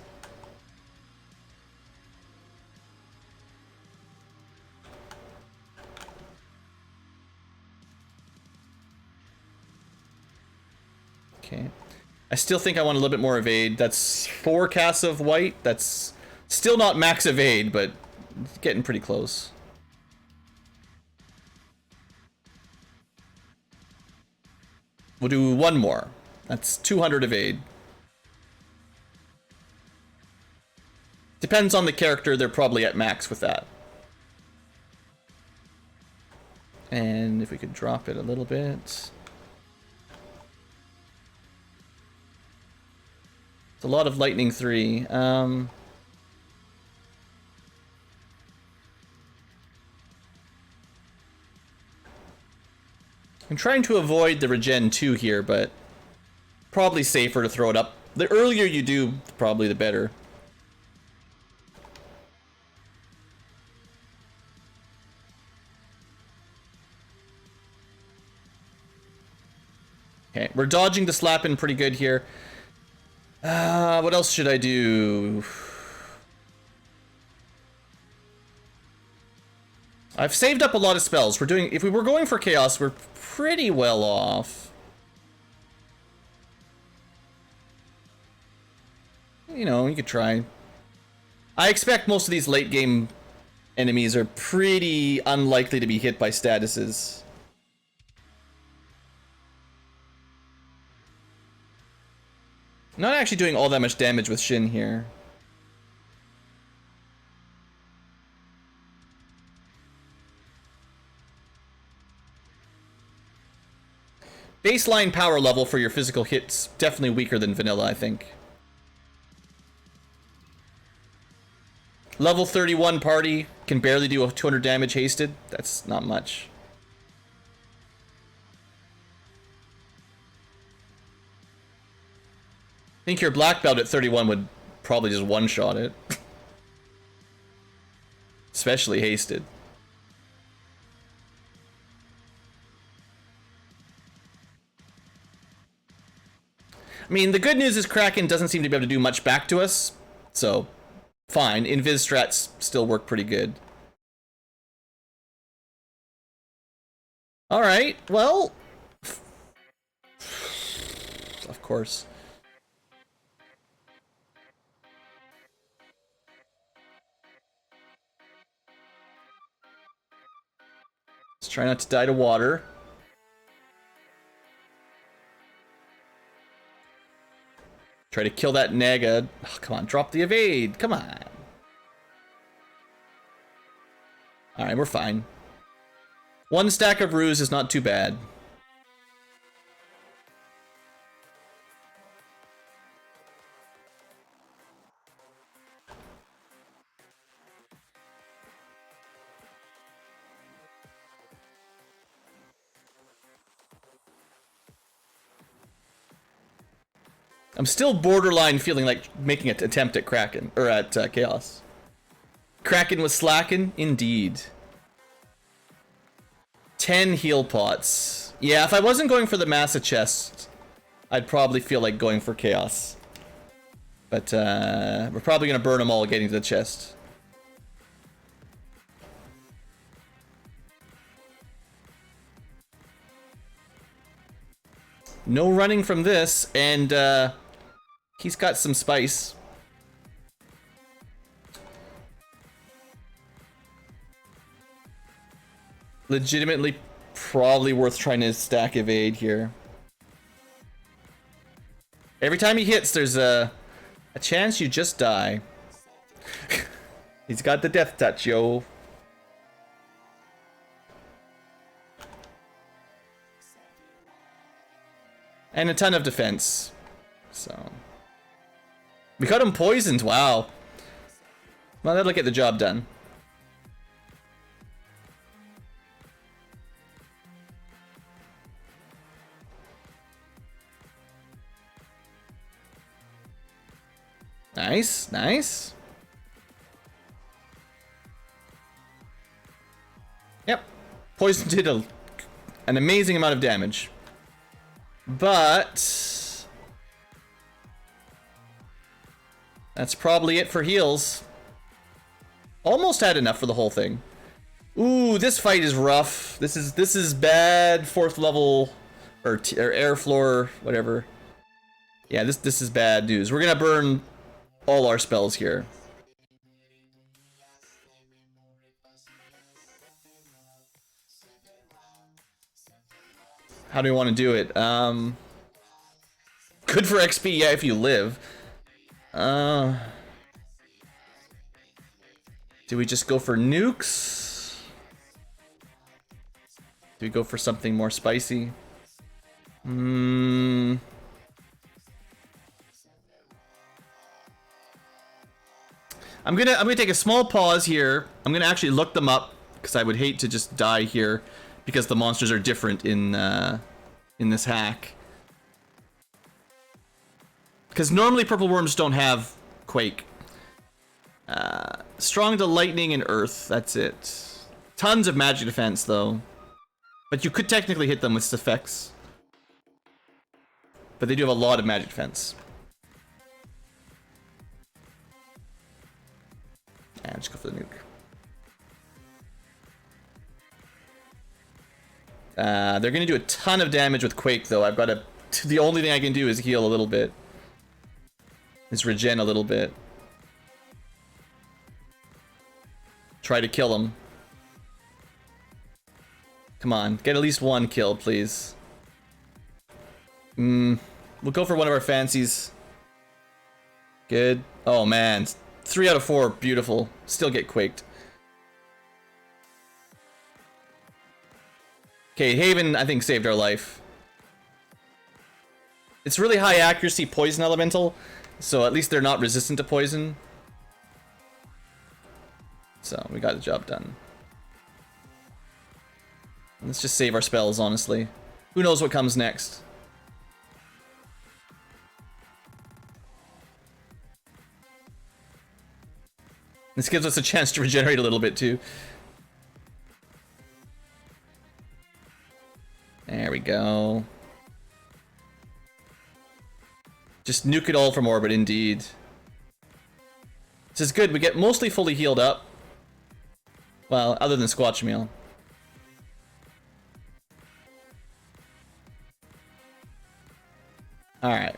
Speaker 1: Okay. I still think I want a little bit more evade. That's 4 casts of white. That's still not max evade, but getting pretty close. We'll do 1 more. That's 200 evade. Depends on the character, they're probably at max with that. And if we could drop it a little bit. It's a lot of lightning 3. I'm trying to avoid the regen 2 here, but probably safer to throw it up. The earlier you do, probably the better. Okay, we're dodging the slap in pretty good here. What else should I do? I've saved up a lot of spells. If we were going for chaos, we're pretty well off. You know, you could try. I expect most of these late game enemies are pretty unlikely to be hit by statuses. Not actually doing all that much damage with Shin here. Baseline power level for your physical hits definitely weaker than vanilla, I think. Level 31 party can barely do a 200 damage hasted. That's not much. I think your black belt at 31 would probably just one-shot it. Especially hasted. I mean, the good news is Kraken doesn't seem to be able to do much back to us, so fine. Invis strats still work pretty good. Alright, well... Of course. Let's try not to die to water. Try to kill that Naga. Oh, come on, drop the evade. Come on. Alright, we're fine. One stack of ruse is not too bad. I'm still borderline feeling like making an attempt at Kraken, or at Chaos. Kraken was slacking? Indeed. 10 heal pots. Yeah, if I wasn't going for the Massa chest, I'd probably feel like going for Chaos. But we're probably going to burn them all getting to the chest. No running from this, and he's got some spice. Legitimately probably worth trying to stack evade here. Every time he hits, there's a chance you just die. He's got the death touch, yo. And a ton of defense. So we got him poisoned, wow. Well, that'll get the job done. Nice, nice. Yep. Poison did an amazing amount of damage. But that's probably it for heals. Almost had enough for the whole thing. Ooh, this fight is rough. This is bad 4th level or air floor, whatever. Yeah, this is bad news. We're gonna burn all our spells here. How do we want to do it? Good for XP, yeah, if you live. Do we just go for nukes? Do we go for something more spicy? I'm gonna take a small pause here. I'm gonna actually look them up because I would hate to just die here because the monsters are different in this hack. Because normally purple worms don't have quake. Strong to lightning and earth. That's it. Tons of magic defense though, but you could technically hit them with effects. But they do have a lot of magic defense. And just go for the nuke. They're gonna do a ton of damage with Quake though. I've got to. The only thing I can do is heal a little bit. Is regen a little bit. Try to kill him. Come on, get at least one kill, please. We'll go for one of our fancies. Good. Oh man, 3 out of 4, beautiful. Still get quaked. Okay, Haven, I think, saved our life. It's really high accuracy poison elemental, so at least they're not resistant to poison. So, we got the job done. Let's just save our spells, honestly. Who knows what comes next? This gives us a chance to regenerate a little bit, too. There we go. Just nuke it all from orbit, indeed. This is good. We get mostly fully healed up. Well, other than Squatch Meal. Alright.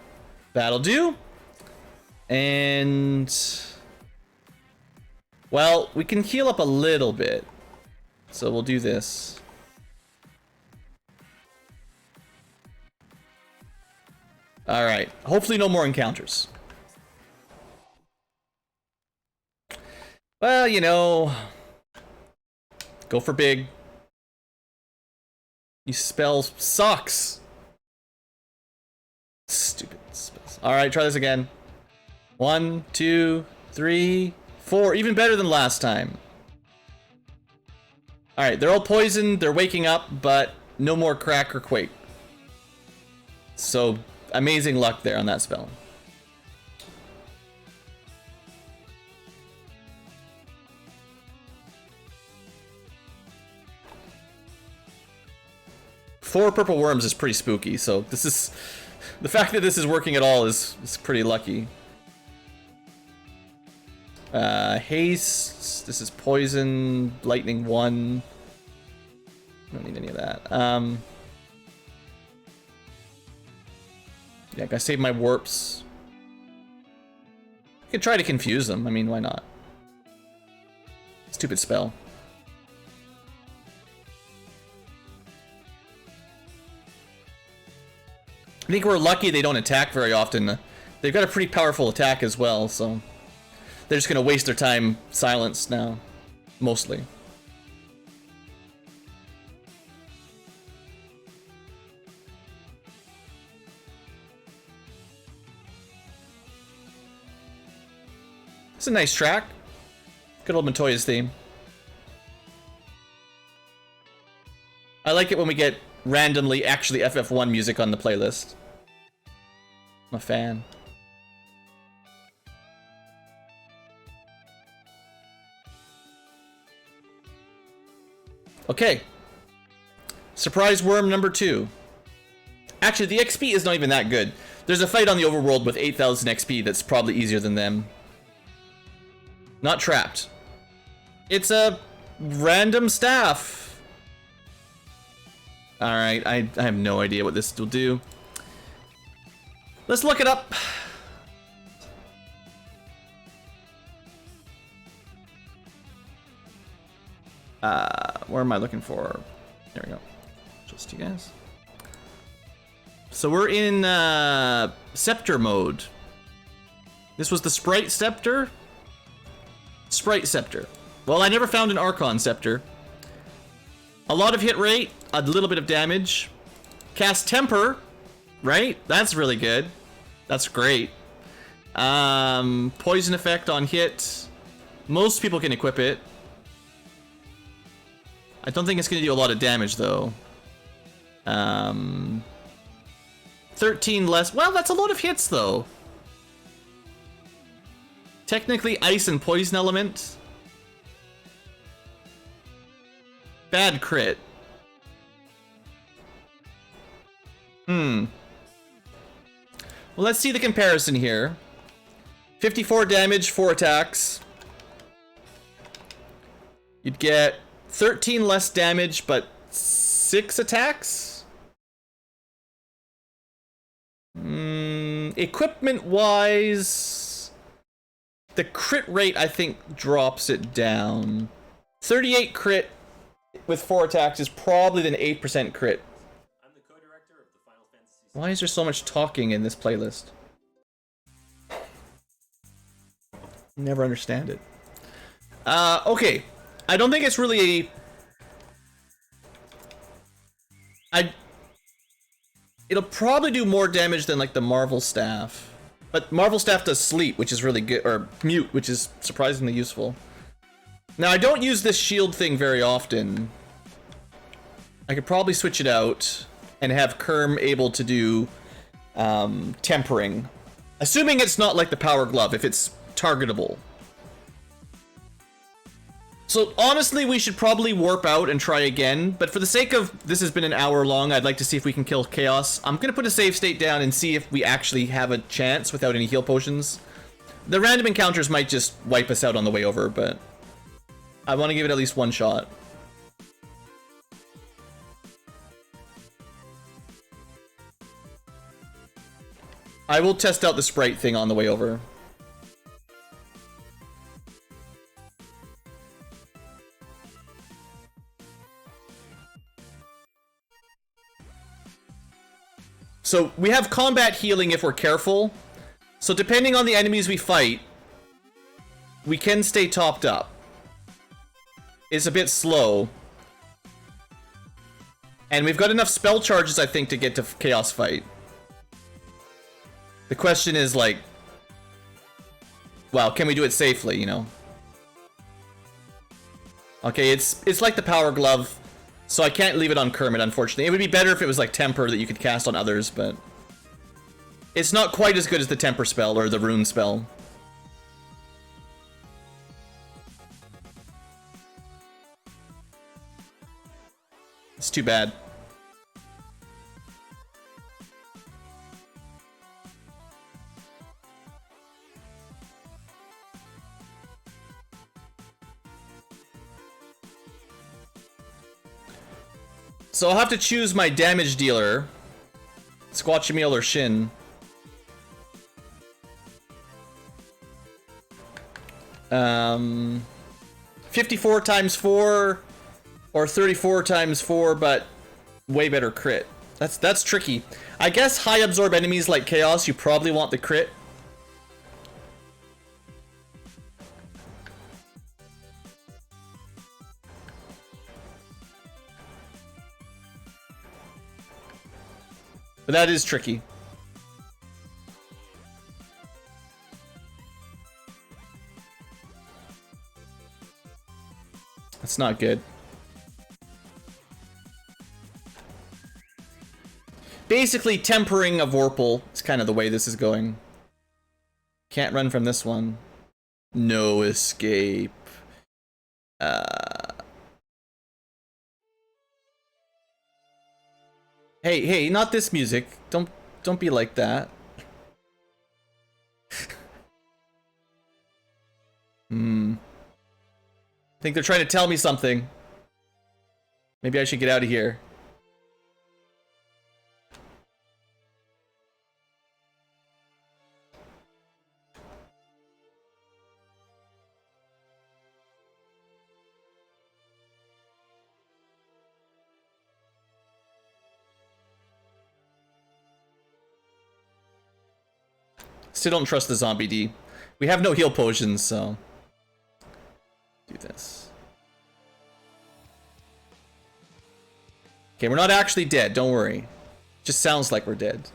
Speaker 1: That'll do. And... well, we can heal up a little bit. So we'll do this. Alright. Hopefully no more encounters. Well, you know... go for big. These spells sucks. Stupid spells. Alright, try this again. 1, 2, 3, 4. Even better than last time. Alright, they're all poisoned, they're waking up, but no more crack or quake. So, amazing luck there on that spell. Four purple worms is pretty spooky, so this is... the fact that this is working at all is pretty lucky. Haste, this is poison, lightning 1. Don't need any of that. Yeah, gotta save my warps. I could try to confuse them, I mean, why not? Stupid spell. I think we're lucky they don't attack very often. They've got a pretty powerful attack as well, so... they're just gonna waste their time silenced now. Mostly. It's a nice track. Good old Montoya's theme. I like it when we get randomly actually FF1 music on the playlist. I'm a fan. Okay. Surprise worm number 2. Actually, the XP is not even that good. There's a fight on the overworld with 8,000 XP that's probably easier than them. Not trapped. It's a random staff. Alright, I have no idea what this will do. Let's look it up. Where am I looking for? There we go. Just you guys. So we're in Scepter mode. This was the Sprite Scepter? Sprite Scepter. Well, I never found an Archon Scepter. A lot of hit rate, a little bit of damage. Cast Temper, right? That's really good. That's great. Poison effect on hit. Most people can equip it. I don't think it's going to do a lot of damage, though. 13 less. Well, that's a lot of hits, though. Technically, ice and poison element. Bad crit. Well, let's see the comparison here. 54 damage, 4 attacks. You'd get 13 less damage, but 6 attacks? Equipment-wise, the crit rate, I think, drops it down. 38 crit with 4 attacks is probably an 8% crit.
Speaker 2: I'm the co-director of the Final Fantasy.
Speaker 1: Why is there so much talking in this playlist? Never understand it. Okay. I don't think it's really it'll probably do more damage than like the Marvel Staff. But Marvel Staff does sleep, which is really good, or mute, which is surprisingly useful. Now I don't use this shield thing very often. I could probably switch it out and have Kerm able to do tempering. Assuming it's not like the Power Glove, if it's targetable. So honestly, we should probably warp out and try again, but for the sake of this has been an hour long, I'd like to see if we can kill Chaos. I'm gonna put a save state down and see if we actually have a chance without any heal potions. The random encounters might just wipe us out on the way over, but I want to give it at least one shot. I will test out the sprite thing on the way over. So we have combat healing if we're careful. So depending on the enemies we fight, we can stay topped up. It's a bit slow. And we've got enough spell charges, I think, to get to Chaos Fight. The question is, like, well, can we do it safely, you know? Okay, it's like the Power Glove, so I can't leave it on Kermit, unfortunately. It would be better if it was like Temper that you could cast on others, but it's not quite as good as the Temper spell or the Rune spell. It's too bad. So I'll have to choose my damage dealer. Squatchameel or Shin. 54 times 4 or 34 times 4, but way better crit. That's tricky. I guess high absorb enemies like Chaos, you probably want the crit. But that is tricky. That's not good. Basically, tempering a Vorpal is kind of the way this is going. Can't run from this one. No escape. Hey, not this music. Don't be like that. I think they're trying to tell me something. Maybe I should get out of here. Still don't trust the zombie D. We have no heal potions, so... do this. Okay, we're not actually dead, don't worry. Just sounds like we're dead.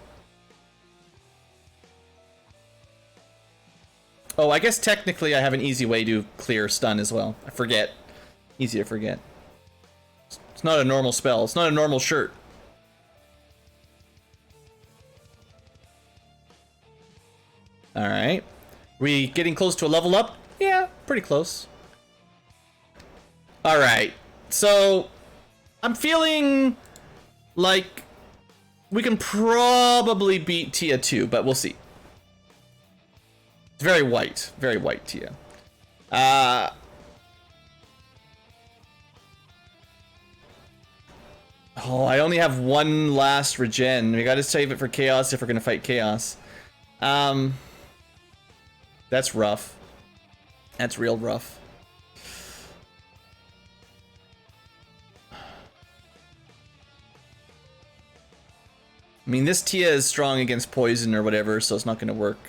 Speaker 1: Oh, I guess technically I have an easy way to clear stun as well. I forget. Easy to forget. It's not a normal spell. It's not a normal shirt. Alright. We getting close to a level up? Yeah, pretty close. Alright. So, I'm feeling like we can probably beat Tia 2, but we'll see. It's very white Tia. Oh, I only have one last regen. We gotta save it for Chaos if we're gonna fight Chaos. That's rough. That's real rough. I mean, this Tia is strong against poison or whatever, so it's not gonna work.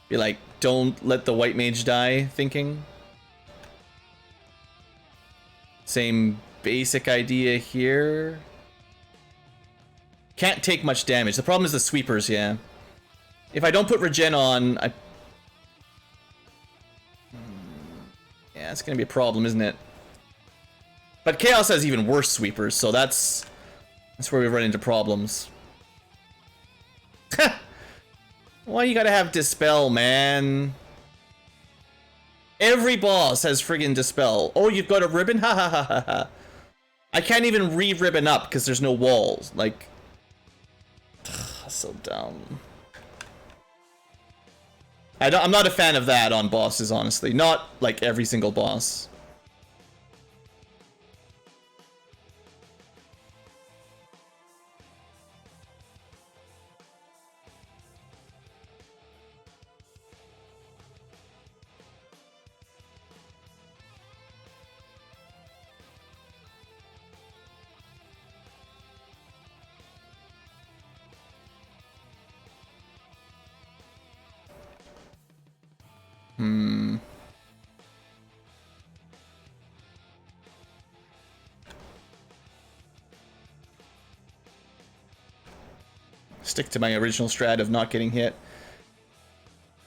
Speaker 1: Be like, don't let the white mage die thinking. Same basic idea here. Can't take much damage. The problem is the sweepers, yeah. If I don't put regen on, yeah, it's gonna be a problem, isn't it? But Chaos has even worse sweepers, so that's where we run into problems. Why you gotta have Dispel, man? Every boss has friggin' Dispel. Oh, you've got a ribbon? Ha ha ha ha ha. I can't even re-ribbon up because there's no walls. Like, so dumb. I'm not a fan of that on bosses, honestly. Not like every single boss. Stick to my original strat of not getting hit.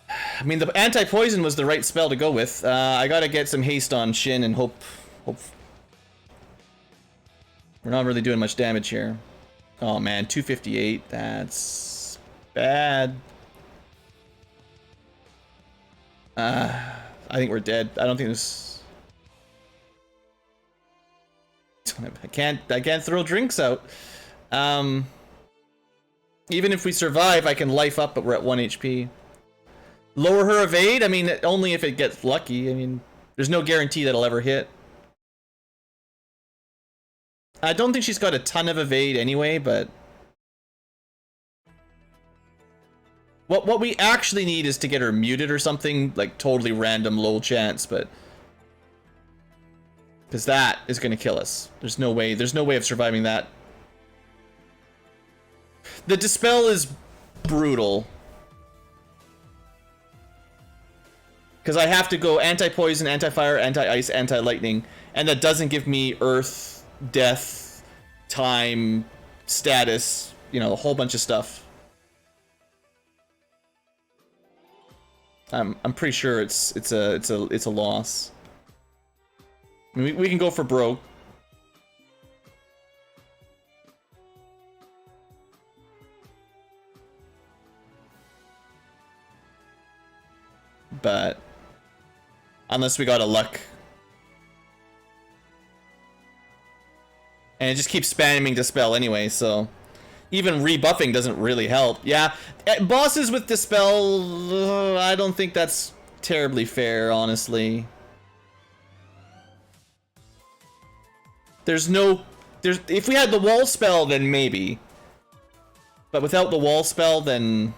Speaker 1: I mean, the anti-poison was the right spell to go with. I gotta get some haste on Shin and hope... We're not really doing much damage here. Oh man, 258. That's bad. I think we're dead. I don't think this... I can't throw drinks out. Even if we survive, I can life up, but we're at 1 HP. Lower her evade? I mean, only if it gets lucky. I mean, there's no guarantee that'll ever hit. I don't think she's got a ton of evade anyway, but... What we actually need is to get her muted or something, like totally random low chance, but... Because that is going to kill us. There's no way of surviving that. The Dispel is brutal. Because I have to go anti-poison, anti-fire, anti-ice, anti-lightning, and that doesn't give me earth, death, time, status, you know, a whole bunch of stuff. I'm pretty sure it's a loss. I mean, we can go for broke. But unless we got a luck. And it just keeps spamming Dispel anyway, so even rebuffing doesn't really help. Yeah, bosses with Dispel, I don't think that's terribly fair, honestly. If we had the wall spell, then maybe. But without the wall spell, then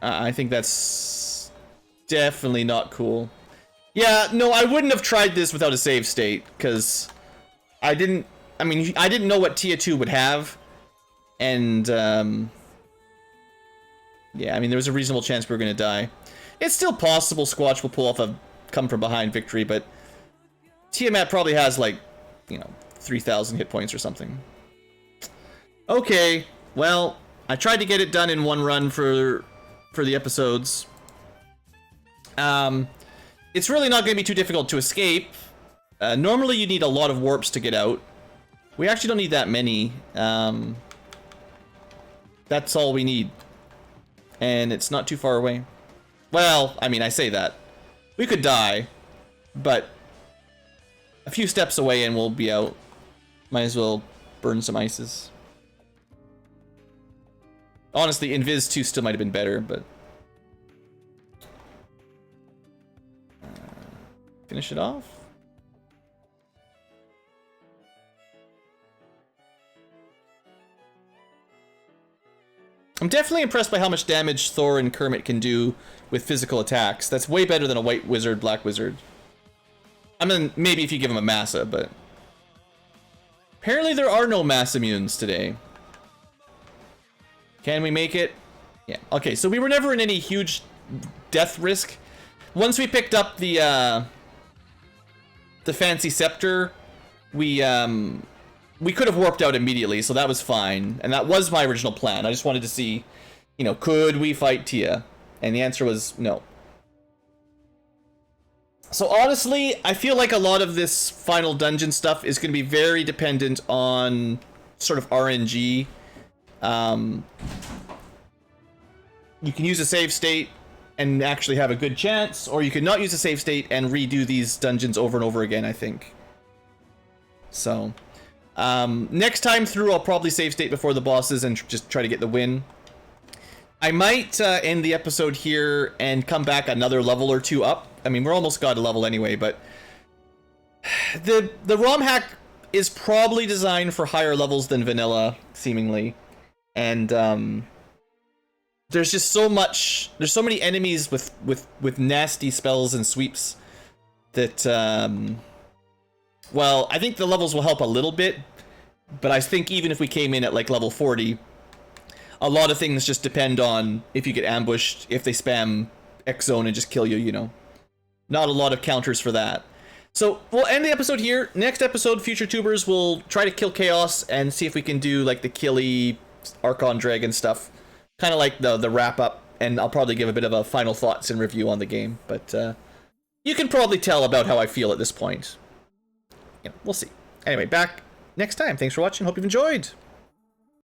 Speaker 1: I think that's definitely not cool. Yeah, no, I wouldn't have tried this without a save state, because I didn't know what Tia 2 would have, and yeah, I mean there was a reasonable chance we were gonna die. It's still possible Squatch will pull off a come from behind victory, but Tiamat probably has like, you know, 3,000 hit points or something. Okay, well, I tried to get it done in one run for the episodes. It's really not going to be too difficult to escape. Normally you need a lot of warps to get out. We actually don't need that many. That's all we need. And it's not too far away. Well, I mean, I say that. We could die, but a few steps away and we'll be out. Might as well burn some ices. Honestly, Invis 2 still might have been better, but... finish it off? I'm definitely impressed by how much damage Thor and Kermit can do with physical attacks. That's way better than a white wizard, black wizard. I mean, maybe if you give him a Massa, but... apparently there are no Mass immunes today. Can we make it? Yeah. Okay, so we were never in any huge death risk. Once we picked up the fancy scepter, we could have warped out immediately, so that was fine. And that was my original plan. I just wanted to see, you know, could we fight Tia? And the answer was no. So honestly, I feel like a lot of this final dungeon stuff is going to be very dependent on sort of RNG. You can use a save state and actually have a good chance, or you could not use a save state and redo these dungeons over and over again, I think. So, next time through, I'll probably save state before the bosses and just try to get the win. I might end the episode here and come back another level or two up. I mean, we're almost got a level anyway, but the Romhack is probably designed for higher levels than vanilla, seemingly. And there's just so much, there's so many enemies with nasty spells and sweeps that well, I think the levels will help a little bit, but I think even if we came in at like level 40, a lot of things just depend on if you get ambushed, if they spam X zone and just kill you, you know. Not a lot of counters for that. So we'll end the episode here. Next episode, future tubers will try to kill Chaos and see if we can do like the killy Archon Dragon stuff. Kind of like the wrap up, and I'll probably give a bit of a final thoughts and review on the game, but you can probably tell about how I feel at this point. Yeah, we'll see. Anyway, back next time. Thanks for watching. Hope you've enjoyed.